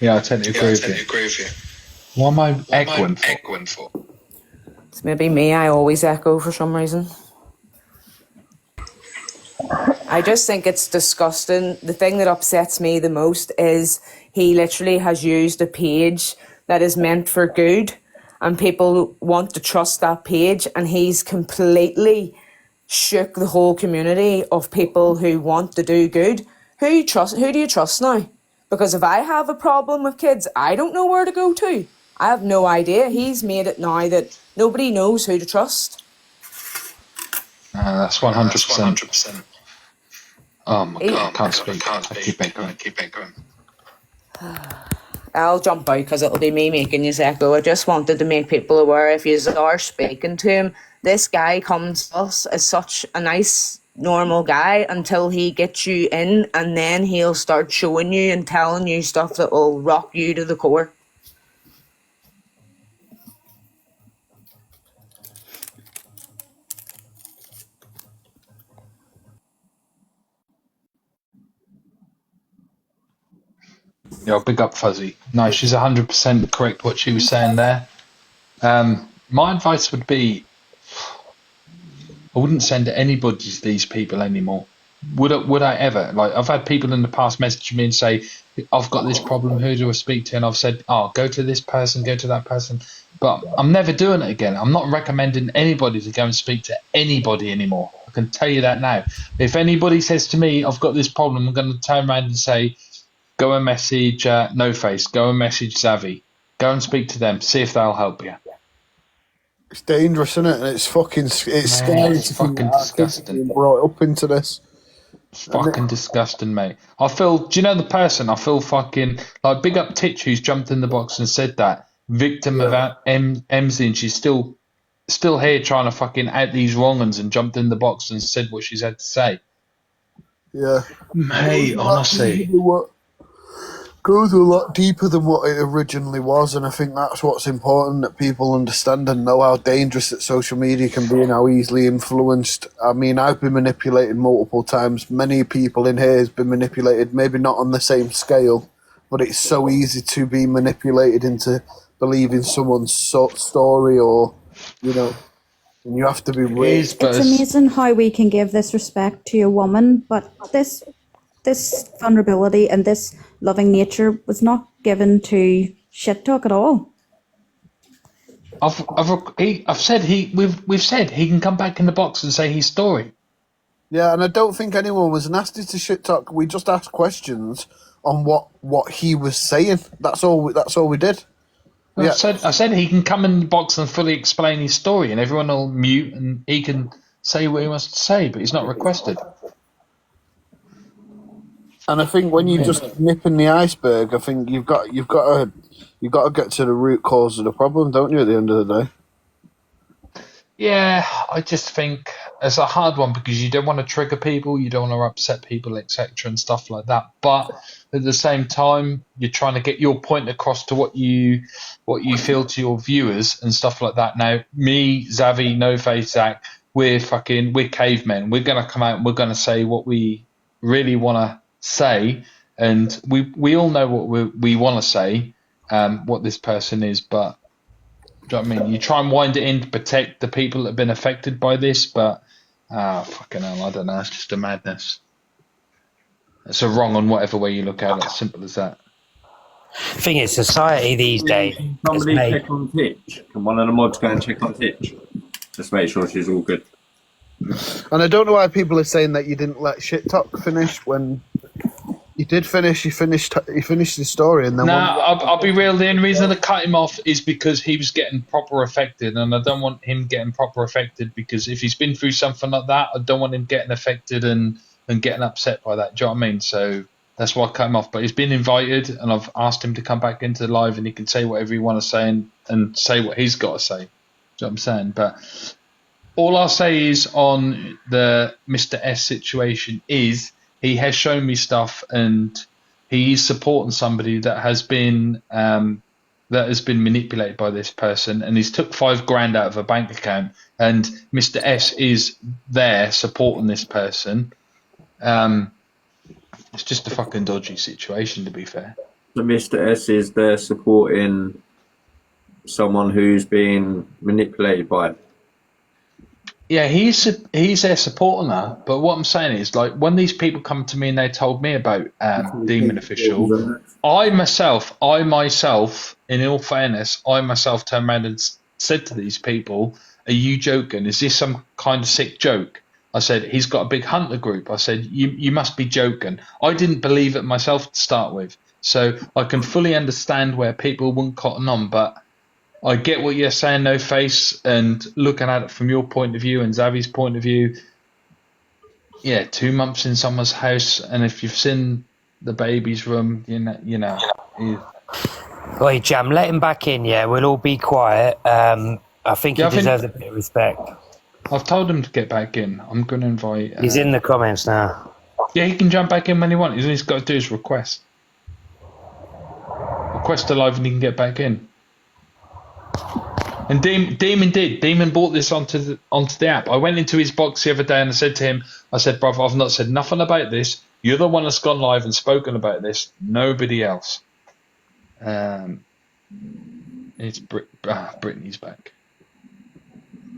Yeah, I totally agree with you. What am I echoing for? It's maybe me, I always echo for some reason. I just think it's disgusting. The thing that upsets me the most is he literally has used a page that is meant for good, and people want to trust that page, and he's completely shook the whole community of people who want to do good. Who do you trust now? Because if I have a problem with kids, I don't know where to go to. I have no idea. He's made it now that nobody knows who to trust. That's 100%. Oh my God, I can't speak. I keep echoing. I'll jump out because it'll be me making you echo. I just wanted to make people aware, if you are speaking to him, this guy comes to us as such a nice, normal guy until he gets you in, and then he'll start showing you and telling you stuff that will rock you to the core. Yeah, big up Fuzzy. No, she's 100% correct what she was saying there. My advice would be, I wouldn't send anybody to these people anymore. Would I ever? Like, I've had people in the past message me and say, I've got this problem, who do I speak to? And I've said, go to this person, go to that person. But I'm never doing it again. I'm not recommending anybody to go and speak to anybody anymore. I can tell you that now. If anybody says to me, I've got this problem, I'm going to turn around and say, go and message No Face, go and message Zavi. Go and speak to them, see if they'll help you. It's dangerous, isn't it? And it's fucking, it's scary to think that our kids are being brought up into this. It's fucking disgusting, mate. I feel, do you know the person? I feel fucking, like, big up Titch, who's jumped in the box and said that. Victim of Emsey, and she's still here trying to fucking out these wrong uns, and jumped in the box and said what she's had to say. Yeah. Mate, honestly. Goes a lot deeper than what it originally was, and I think that's what's important, that people understand and know how dangerous that social media can be and how easily influenced. I mean, I've been manipulated multiple times. Many people in here have been manipulated, maybe not on the same scale, but it's so easy to be manipulated into believing someone's story, or, you know, and you have to be raised. It's amazing how we can give this respect to a woman, but this vulnerability and this loving nature was not given to shit talk at all. We've said he can come back in the box and say his story. Yeah, and I don't think anyone was nasty to shit talk. We just asked questions on what he was saying. That's all we did. I said he can come in the box and fully explain his story, and everyone will mute and he can say what he wants to say, but he's not requested. And I think when you just nip in the iceberg, I think you've got to get to the root cause of the problem, don't you? At the end of the day. Yeah, I just think it's a hard one because you don't want to trigger people, you don't want to upset people, etc., and stuff like that. But at the same time, you're trying to get your point across to what you feel to your viewers and stuff like that. Now, me, Zavi, No Face, Zach, we're cavemen. We're gonna come out and we're gonna say what we really want to say, and we all know what we want to say, what this person is, but do you know what I mean? You try and wind it in to protect the people that have been affected by this, but fucking hell, I don't know, it's just a madness. It's a wrong on whatever way you look at it, simple as that. Thing is, society these days. Somebody check on Titch. Can one of the mods go and check on Titch? Just make sure she's all good. And I don't know why people are saying that you didn't let shit talk finish when you did finish. He finished the story, and then. No, I'll be real. The only reason I cut him off is because he was getting proper affected, and I don't want him getting proper affected because if he's been through something like that, I don't want him getting affected and getting upset by that. Do you know what I mean? So that's why I cut him off. But he's been invited, and I've asked him to come back into the live, and he can say whatever he wants to say and say what he's got to say. Do you know what I'm saying? But all I'll say is on the Mr. S situation is he has shown me stuff, and he's supporting somebody that has been manipulated by this person, and he's took $5,000 out of a bank account, and Mr. S is there supporting this person. It's just a fucking dodgy situation, to be fair. So Mr. S is there supporting someone who's being manipulated by it. Yeah, he's there supporting her. But what I'm saying is, like, when these people come to me and they told me about Demon Official, I myself, in all fairness, I myself turned around and said to these people, "Are you joking? Is this some kind of sick joke?" I said, "He's got a big hunter group." I said, "You must be joking." I didn't believe it myself to start with, so I can fully understand where people wouldn't cotton on, but I get what you're saying, No Face, and looking at it from your point of view and Xavi's point of view. Yeah, 2 months in someone's house, and if you've seen the baby's room, you know. Oi, Jam, let him back in. Yeah, we'll all be quiet. I think he deserves a bit of respect. I've told him to get back in. I'm going to invite. He's in the comments now. Yeah, he can jump back in when he wants. All he's got to do is request. Request a live, and he can get back in. And Demon did. Demon brought this onto the app. I went into his box the other day and I said to him, I said, "Brother, I've not said nothing about this. You're the one that's gone live and spoken about this. Nobody else." It's Brittany's back.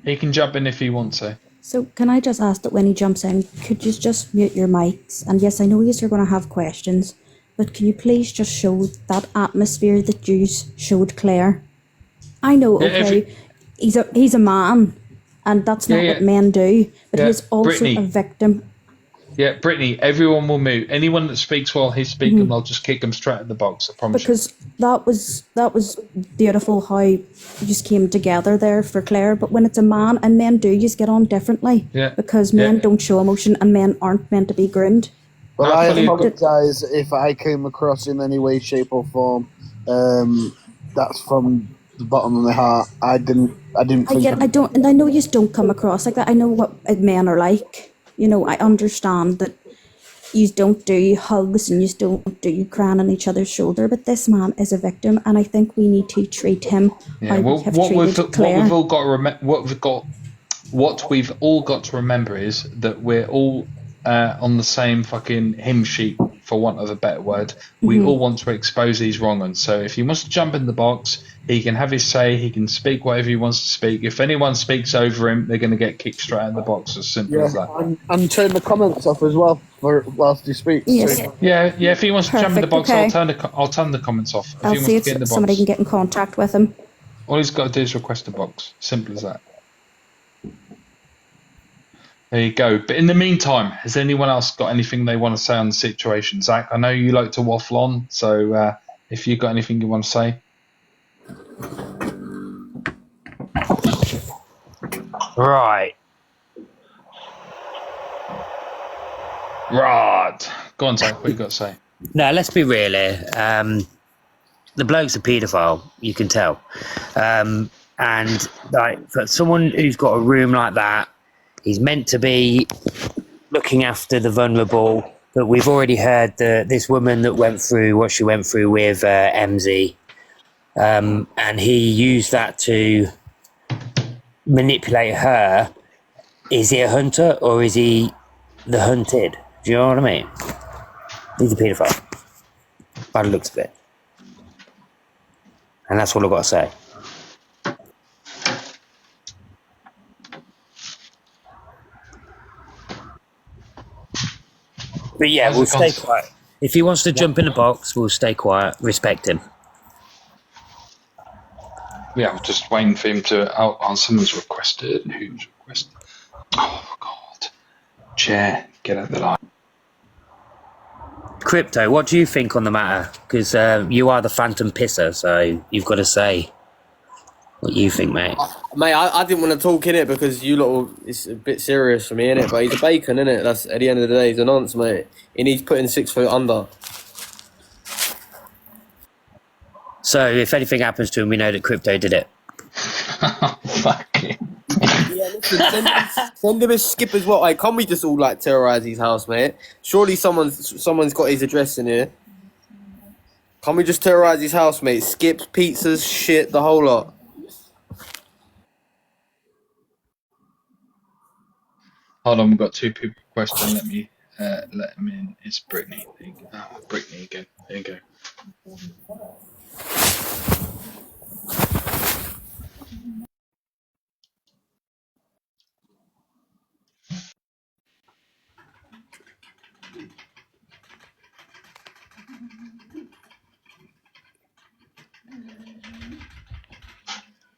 He can jump in if he wants to. So can I just ask that when he jumps in, could you just mute your mics? And yes, I know you're going to have questions, but can you please just show that atmosphere that you showed Claire? I know, okay, he's a man, and that's not what men do, but he's also Brittany, a victim. Yeah, Brittany, everyone will mute. Anyone that speaks while he's speaking, I'll just kick him straight in the box, I promise Because that was beautiful how you just came together there for Claire, but when it's a man, and men do, you just get on differently. Yeah. Because men don't show emotion, and men aren't meant to be groomed. Well, I apologise if I came across in any way, shape, or form. That's from the bottom of my heart. I didn't think. And I know you don't come across like that. I know what men are like. You know, I understand that you don't do hugs and you don't do crying on each other's shoulder, but this man is a victim, and I think we need to treat him how we have treated Claire. What we've all got to remember is that we're all on the same fucking hymn sheet, for want of a better word. We all want to expose these wrong ones. So if he wants to jump in the box, he can have his say. He can speak whatever he wants to speak. If anyone speaks over him, they're going to get kicked straight in the box. As simple as that. And turn the comments off as well whilst he speaks. Yes. So. Yeah. If he wants to jump in the box, okay. I'll turn the comments off. If I'll he see wants to if get in the box, somebody can get in contact with him. all he's got to do is request a box. Simple as that. There you go. But in the meantime, has anyone else got anything they want to say on the situation? Zach, I know you like to waffle on, so if you've got anything you want to say. Right. Go on, Zach, what you got to say? No, let's be real here. The bloke's a paedophile, you can tell. And like, for someone who's got a room like that, he's meant to be looking after the vulnerable. But we've already heard this woman that went through what she went through with MZ. And he used that to manipulate her. Is he a hunter or is he the hunted? Do you know what I mean? He's a paedophile. By the looks of it. And that's all I've got to say. But yeah, we'll stay quiet. If he wants to jump in the box, we'll stay quiet. Respect him. Yeah, I'm just waiting for him to. Someone's requested. Who's requested? Oh, God. Chair, get out of the line. Crypto, what do you think on the matter? Because you are the phantom pisser, so you've got to say what you think, mate. Mate, I didn't want to talk in it because you lot, it's a bit serious for me, innit? But he's a bacon, innit? That's at the end of the day, he's a nonce, mate. He needs putting 6 foot under. So if anything happens to him, we know that Crypto did it. Fucking. Yeah, listen, send him a skip as well. Like, can't we just all like terrorise his house, mate? Surely someone's got his address in here. Can't we just terrorise his house, mate? Skips, pizzas, shit, the whole lot. Hold on, we've got 2 people requesting. Let me let them in. It's Brittany. Brittany again. There you go.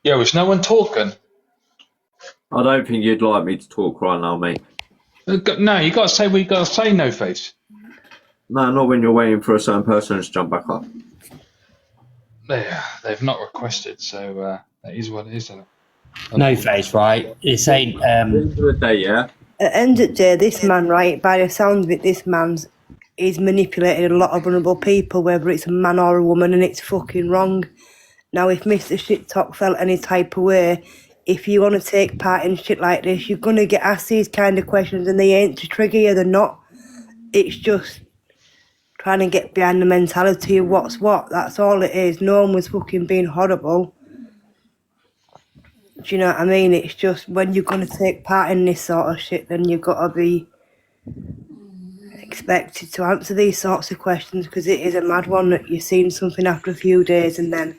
Yeah, was no one talking? I don't think you'd like me to talk right now, mate. No, you got to say what you got to say, No Face. No, not when you're waiting for a certain person to jump back up. They've not requested, so that is what it is, isn't it? No Face, right? It's ain't. End of the day, yeah. At the end of the day, this man, right, by the sounds of it, this man's he's manipulated a lot of vulnerable people, whether it's a man or a woman, and it's fucking wrong. Now, if Mr. Shit Talk felt any type of way, if you want to take part in shit like this, you're going to get asked these kind of questions, and they ain't to trigger you, they're not. It's just trying to get behind the mentality of what's what. That's all it is. No one was fucking being horrible. Do you know what I mean? It's just when you're going to take part in this sort of shit, then you've got to be expected to answer these sorts of questions, because it is a mad one that you've seen something after a few days and then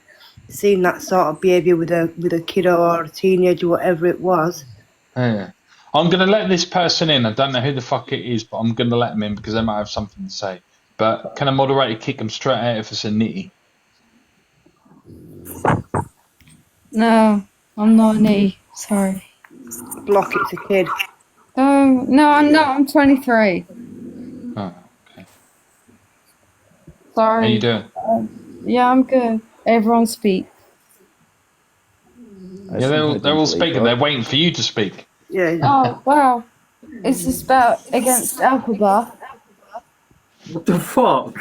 seeing that sort of behaviour with a kid or a teenager, whatever it was. Yeah. I'm going to let this person in. I don't know who the fuck it is, but I'm going to let them in because they might have something to say. But can a moderator kick them straight out if it's a nitty? No, I'm not an E. Sorry. Block, it's a kid. Oh, no, I'm not. I'm 23. Oh, okay. Sorry. How you doing? Yeah, I'm good. Everyone speak. Yeah, they're all speaking. They're waiting for you to speak. Yeah. Oh, wow. It's a spell against Alphabet. What the fuck?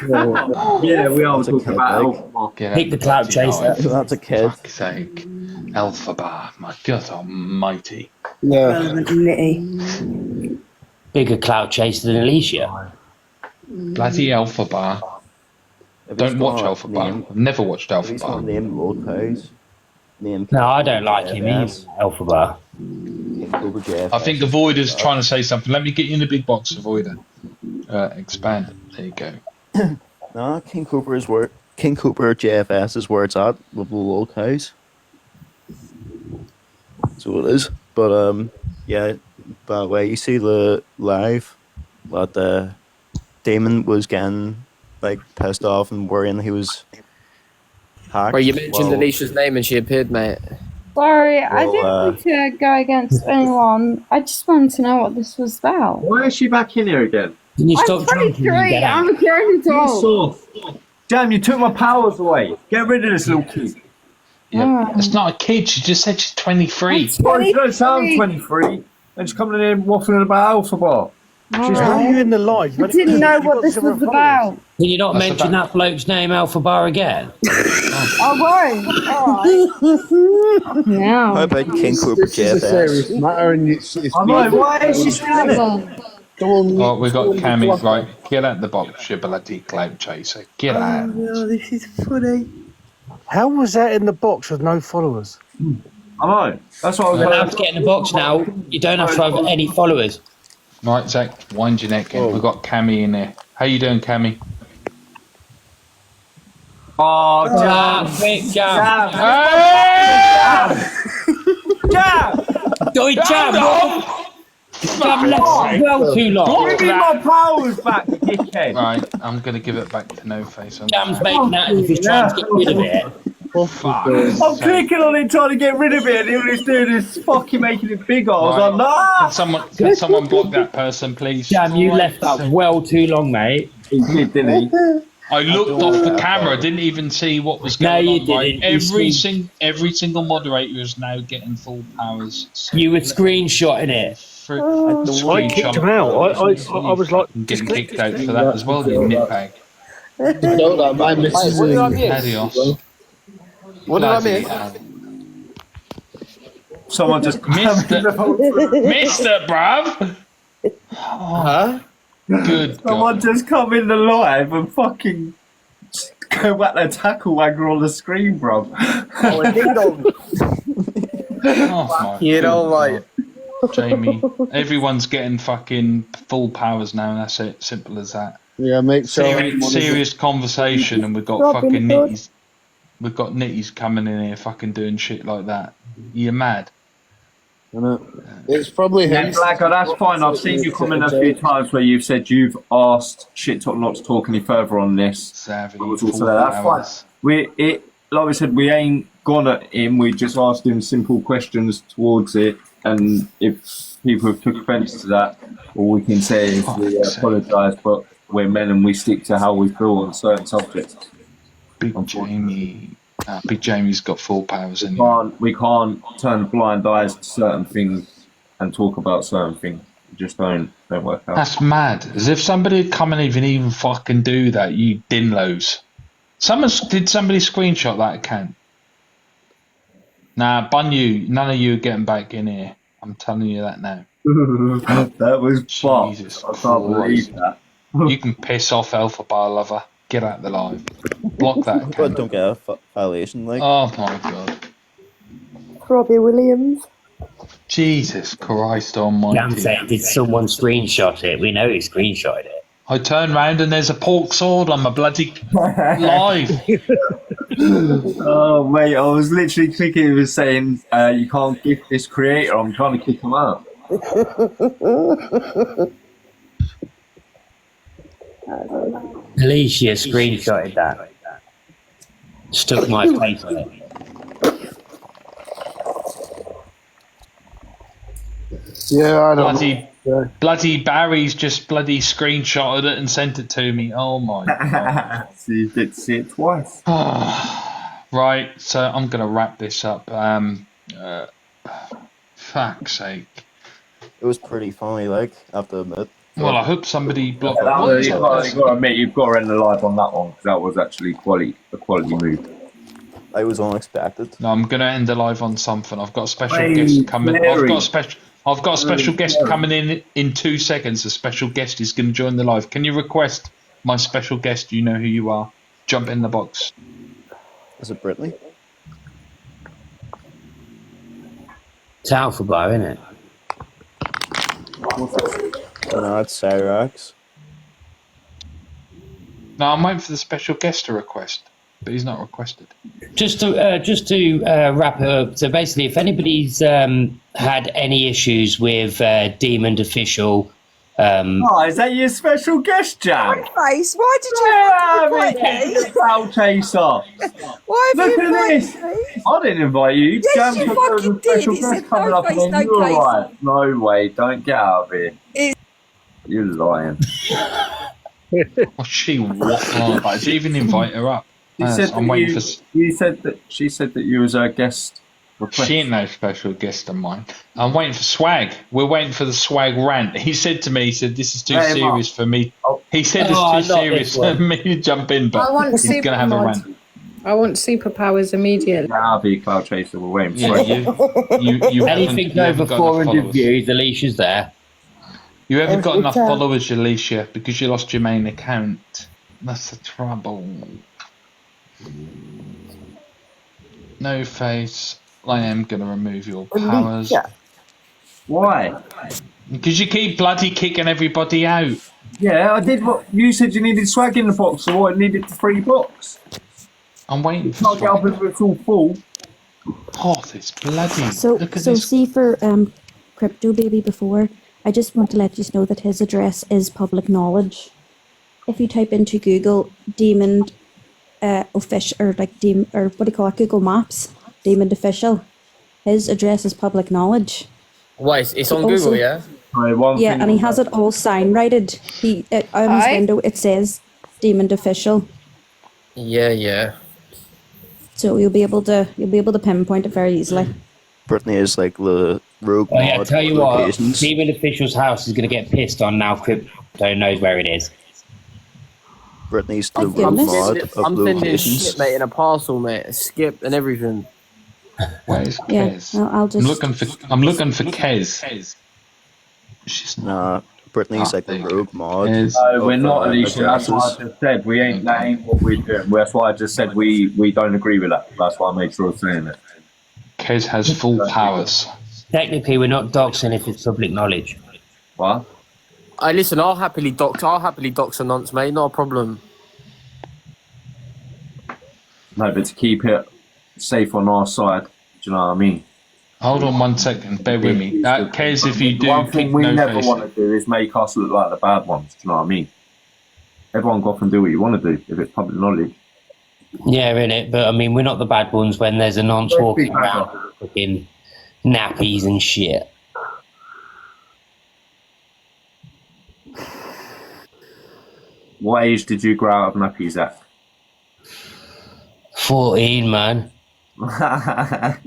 Yeah, we are talking about Alphabet. Hit the clout chaser. That's a kid. Fuck's sake. Alphabet. My God almighty. Relevant nitty. Bigger clout chaser than Alicia. Bloody Alphabet. Don't watch Alphabet. I've never watched Alphabet. Name Lord Cows. No, I don't like him either, Alphabet. I think Avoider's trying to say something. Let me get you in the big box, Avoider. Expand. There you go. No, King Cooper JFS is where it's at with the little cows. So it is. But yeah, by the way, you see the live that Damon was getting like pissed off and worrying he was hacked. Well, you mentioned Alicia's name and she appeared, mate. Sorry, I didn't want to go against anyone. I just wanted to know what this was about. Why is she back in here again? Can you I'm stop drinking and 23. get out? I'm a grown adult. Damn, you took my powers away. Get rid of this little kid. Yeah, it's not a kid. She just said she's 23. Well, you don't sound 23. And she's coming in waffling about Alphabet. Alright. How are you in the live? I didn't know what this was about. Can you not mention that bloke's name, Alphabet, again? I won't. How No. about King Cooper This is a serious JFS? matter, and it's I know, why is she still in it? Oh, we got Cammy. Right, get out the box, you bloody clout chaser. Get out. Oh, this is funny. How was that in the box with no followers? I know. That's what I was You're allowed to get in the box now. You don't have to have any followers. Right, Zach, wind your neck in. We've got Cammy in there. How you doing, Cammy? Oh, Jam, quick jam. Jam! Go in, jam. Jam left well too long. Give me my powers back, dickhead. Right, I'm going to give it back to No Face. Jam's making that as if he's trying to get rid of it. I'm clicking on it trying to get rid of it, and all he's doing is fucking making it bigger. I was like, nah! Can someone block that person, please? Jam, you left that well too long, mate. He did, didn't he? I looked off the camera, didn't even see what was going No, on. you didn't. Right? Every single moderator is now getting full powers. You were screenshotting it. I kicked him out. I was like, getting kicked out for that as well, you nitbag. No, my missus is Adios. What did I Bloody miss? hell. Someone just Missed it, bruv. Huh? Good Someone God. just come in the live and fucking go back their tackle wagger on the screen, bro. Oh, a ding dong. Oh, my You know, good like. God. Jamie, everyone's getting fucking full powers now, and that's it. Simple as that. Yeah, make sure. Serious conversation, and we've got fucking nitties. We've got nitties coming in here, fucking doing shit like that. You're mad. It's probably him. Yeah, Blacko, that's fine. I've seen you come in a few times where you've said you've asked Shit Talk not to talk any further on this. Savage. I was also there. That's fine. Like we said, we ain't gone at him. We just asked him simple questions towards it, and if people took offence to that, all we can say is we apologise, but we're men and we stick to how we feel on certain subjects. Big Jamie's got full powers anyway. We can't turn blind eyes to certain things and talk about certain things. It just don't work out. That's mad. As if somebody had come and even fucking do that, you dinlos. Did somebody screenshot that account? Nah, bun you. None of you are getting back in here. I'm telling you that now. That was Jesus I can't believe that. You can piss off, Alpha Bar Lover. Get out the live. Block that account. But don't get a violation, like. Oh my god. Robbie Williams. Jesus Christ almighty. Damn saying, did someone screenshot it? We know he screenshotted it. I turn round and there's a pork sword on my bloody live. Oh mate, I was literally clicking. It was saying you can't gift this creator. I'm trying to kick him out. Alicia screenshotted that. Stuck my face on it. Yeah, I don't know. Bloody Barry's just bloody screenshotted it and sent it to me. Oh my god. So you did see it twice. Right, so I'm gonna wrap this up. Fuck's sake. It was pretty funny, like, I have to admit. Well, I hope somebody blocked You've got to admit, you've got to end the live on that one, because that was actually a quality move. It was unexpected. No, I'm gonna end the live on something. I've got a special guest coming. I've got a special guest coming in 2 seconds. A special guest is going to join the live. Can you request my special guest? You know who you are. Jump in the box. Is it Brittany? It's Alpha Bar, isn't it? No, it's Cyrax. No, I'm waiting for the special guest to request, but he's not requested. Just to wrap it up. So basically, if anybody's had any issues with Demon Official, is that your special guest, Jam? Face, why did you invite me? Cloud Chaser. Why have Look you at invited this. me? I didn't invite you. Yes, Jam you took fucking a special did. He guest said coming no up, face, and then no you were case. like, no way, don't get out of here. You're lying. What's she waffling on about? Did you even invite her up? I'm waiting for. She said that you was a guest. She ain't no special guest of mine. I'm waiting for swag. We're waiting for the swag rant. He said to me, he said, this is too serious for me. He said it's too serious for me to jump in, but I want he's going to have a rant. I want superpowers immediately. I'll be Cloud Chaser. We're waiting for you. Anything over 400 views, Alicia's there. You haven't got enough followers, Alicia, because you lost your main account. That's the trouble. No face. I am going to remove your powers. Why? Because you keep bloody kicking everybody out. Yeah, I did what you said. You needed swag in the box, so I needed the 3 box. I'm waiting for swag. Can't get up if it's all full. Oh, this bloody. So this. see for Crypto Baby before, I just want to let you know that his address is public knowledge. If you type into Google Demon Official, or like or what do you call it, Google Maps, Demon Official, his address is public knowledge. Why? It's on Google, yeah? Yeah, and he has it all sign righted. On his window it says Demon Official. Yeah. So you'll be able to pinpoint it very easily. Brittany is like the rogue Oh yeah, mod tell you what, locations. Demon Official's house is going to get pissed on now. Crypto knows where it is. Brittany's the Oh, rogue goodness. mod of I'm sending locations. shit, mate, in a parcel, mate. A skip and everything. Where's Yeah, Kez? I'll just. I'm looking for Kez. Nah, Brittany's like the rogue mod. No, we're of, not, Alicia. That's what I addresses. just said. That ain't what we're doing. That's why I just said we don't agree with that. That's why I made sure of saying it. Kez has full powers. Technically, we're not doxing if it's public knowledge. What? Listen, I'll happily dox a nonce, mate. Not a problem. No, but to keep it safe on our side, do you know what I mean? Hold on 1 second. Bear with me. Kez, if you do, One thing kick we no never face. want to do is make us look like the bad ones. Do you know what I mean? Everyone go off and do what you want to do if it's public knowledge. Yeah, in it, but I mean, we're not the bad ones when there's a nonce walking around fucking nappies and shit. What age did you grow out of nappies at? 14, man. That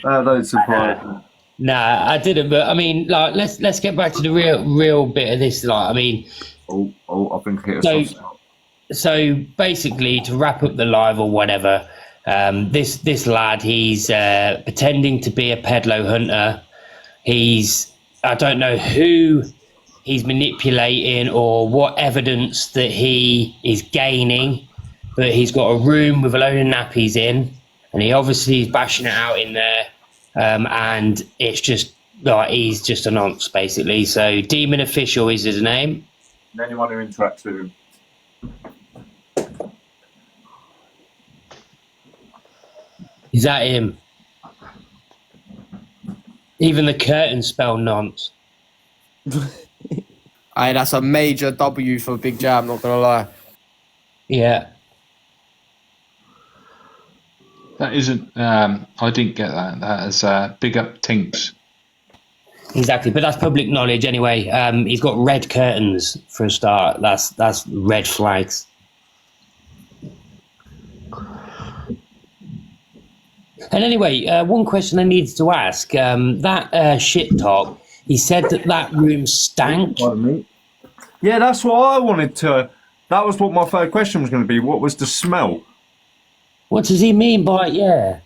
don't surprise me. Nah, I didn't. But I mean, like, let's get back to the real bit of this. Like, I mean, I think it. So basically, to wrap up the live or whatever, this lad, he's pretending to be a pedalo hunter. I don't know who he's manipulating or what evidence that he is gaining, but he's got a room with a load of nappies in, and he obviously is bashing it out in there, and it's just like he's just a nonce basically. So Demon Official is his name. And anyone who interacts with him. Is that him? Even the curtains spell nonce. Aye, that's a major W for Big Jam, not gonna lie. Yeah. That isn't. I didn't get that. That is big up Tinks. Exactly, but that's public knowledge anyway. He's got red curtains for a start. That's red flags. And anyway, one question I needed to ask. That shit talk, he said that room stank. Yeah, that's what I wanted to... That was what my third question was going to be. What was the smell? What does he mean by yeah?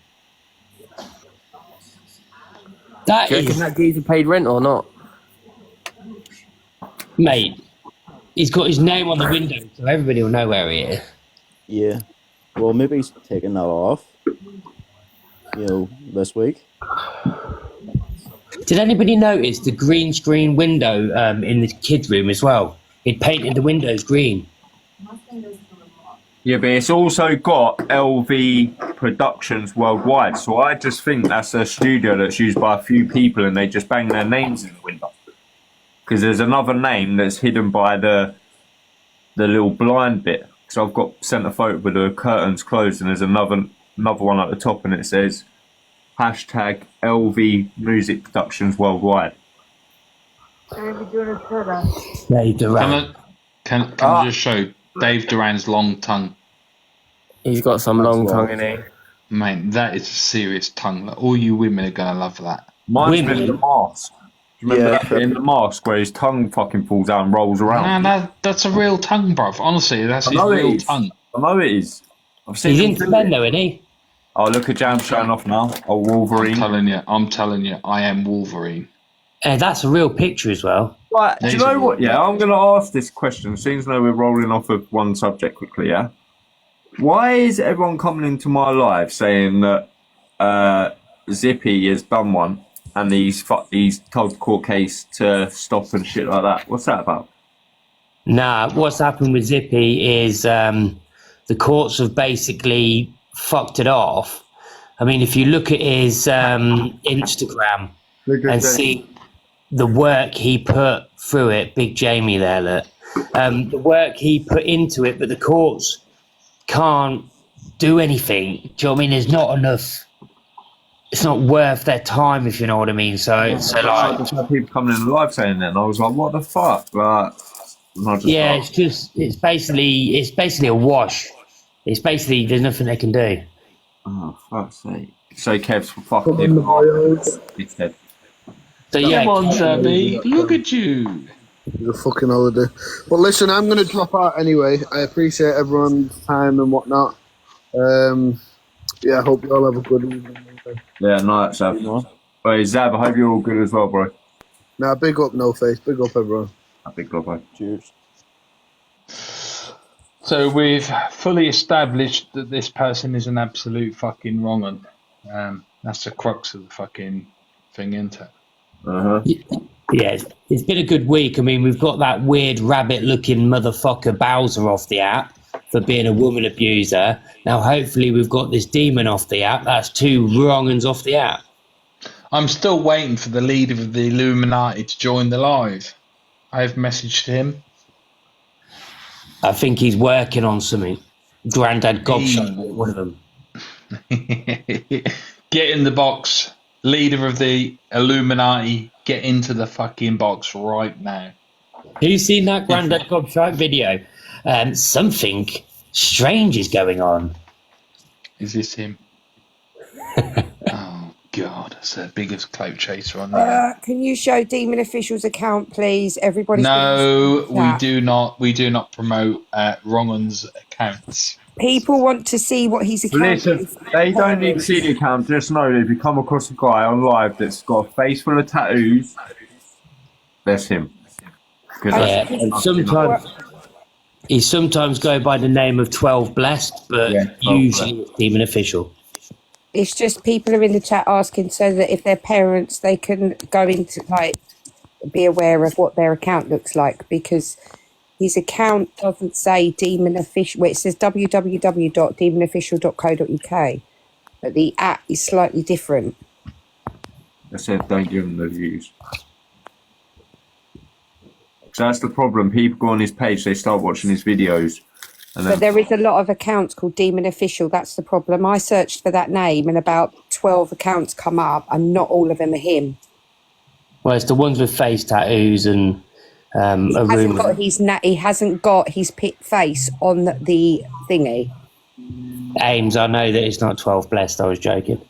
Do you reckon that geezer paid rent or not? Mate, he's got his name on the window, so everybody will know where he is. Yeah. Well, maybe he's taking that off, this week. Did anybody notice the green screen window in the kids' room as well? He'd painted the windows green. Yeah, but it's also got LV Productions Worldwide, so I just think that's a studio that's used by a few people and they just bang their names in the window. Because there's another name that's hidden by the little blind bit. So I've got sent a photo with the curtains closed and there's another one at the top and it says hashtag LV Music Productions Worldwide. Dave Duran. Can I just show Dave Duran's long tongue? He's got some long tongue in it. Mate, that is a serious tongue. Like, all you women are going to love that. Mine's been in the mask. Do you remember that bit in the mask where his tongue fucking falls out and rolls around? Nah, that's a real tongue, bruv. Honestly, that's his real tongue. I know it is. I've seen He's him into do men it. though, isn't he? Oh, look at Jam showing off now. Oh, Wolverine. I'm telling you, I am Wolverine. That's a real picture as well. Right, do you know what? Yeah, I'm going to ask this question. Seems though we're rolling off of one subject quickly, yeah? Why is everyone coming into my live saying that Zippy has done one and he's told the court case to stop and shit like that? What's that about? Nah, what's happened with Zippy is the courts have basically fucked it off. I mean, if you look at his Instagram and see the work he put through it, Big Jamie there, look, the work he put into it, but the courts can't do anything. Do you know what I mean? There's not enough. It's not worth their time, if you know what I mean. So I just had people coming in live saying that, and I was like, "What the fuck?" Like, it's basically a wash. It's basically there's nothing they can do. Oh fuck's sake! So Kev's fucking dickhead. So yeah, come on, Zabby, look at you. It's a fucking holiday. But listen, I'm going to drop out anyway. I appreciate everyone's time and whatnot. Yeah, I hope you all have a good evening. Yeah, night, Zav. Hey, Zav, I hope you're all good as well, bro. Nah, big up, No Face. Big up, everyone. Big up, bro. Cheers. So we've fully established that this person is an absolute fucking wrong un. That's the crux of the fucking thing, isn't it? Uh-huh. Yeah, it's been a good week. I mean, we've got that weird rabbit-looking motherfucker Bowser off the app for being a woman abuser. Now, hopefully, we've got this demon off the app. That's two wrong uns off the app. I'm still waiting for the leader of the Illuminati to join the live. I've messaged him. I think he's working on something. Grandad Gobshite, one of them. Get in the box. Leader of the Illuminati, get into the fucking box right now. Who's seen that Grandad Gobshite video? Something strange is going on. Is this him? Oh, God. That's the biggest clout chaser on there. Can you show Demon Official's account, please? Everybody. No, we do not. We do not promote Wrongun's accounts. People want to see what his account Listen, is. they don't need to see the account. Just know that if you come across a guy on live that's got a face full of tattoos, that's him. And he sometimes go by the name of 12 Blessed, but usually it's Demon Official. It's just people are in the chat asking so that if they're parents, they can go into be aware of what their account looks like, because his account doesn't say Demon Official. Well, it says www.demonofficial.co.uk, but the app is slightly different. I said don't give him the views. So that's the problem. People go on his page, they start watching his videos. But there is a lot of accounts called Demon Official. That's the problem. I searched for that name and about 12 accounts come up, and not all of them are him. Well, it's the ones with face tattoos and he hasn't got his face on the thingy. Ames, I know that it's not 12 Blessed. I was joking.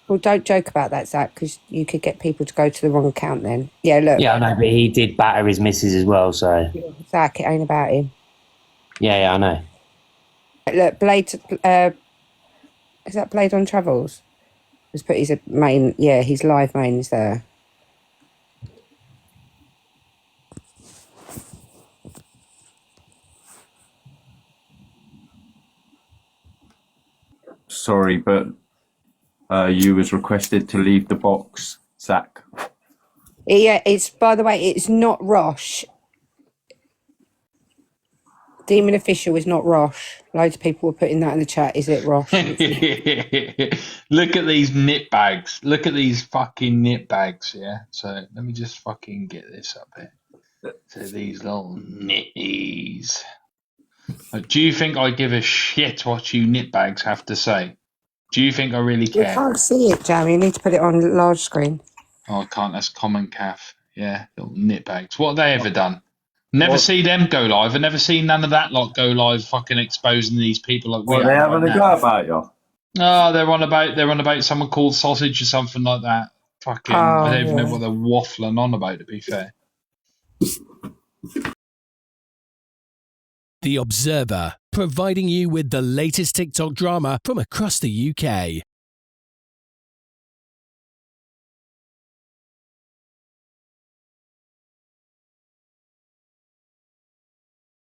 Well, don't joke about that, Zach, because you could get people to go to the wrong account then. Yeah, look. Yeah, I know, but he did batter his missus as well, so... Zach, it ain't about him. Yeah, I know. Look, Blade... is that Blade on Travels? Let's put his main... Yeah, his live main is there. Sorry, but you was requested to leave the box, Zach. Yeah, it's, by the way, it's not Rosh. Demon Official is not Rosh. Loads of people were putting that in the chat. Is it Rosh? Look at these nip bags. Look at these fucking nip bags, yeah? So let me just fucking get this up here. So these little nitties. Do you think I give a shit what you nip bags have to say? Do you think I really You care? can't see it, Jamie. You need to put it on large screen. Oh, I can't. That's common calf. Yeah, little nip bags. What have they ever done? Never see them go live. I've never seen none of that lot go live, fucking exposing these people like we Well, are. they having a go about you. Oh, they're on about someone called Sausage or something like that. Fucking, I don't even know what they're waffling on about, to be fair. The Observer, providing you with the latest TikTok drama from across the UK.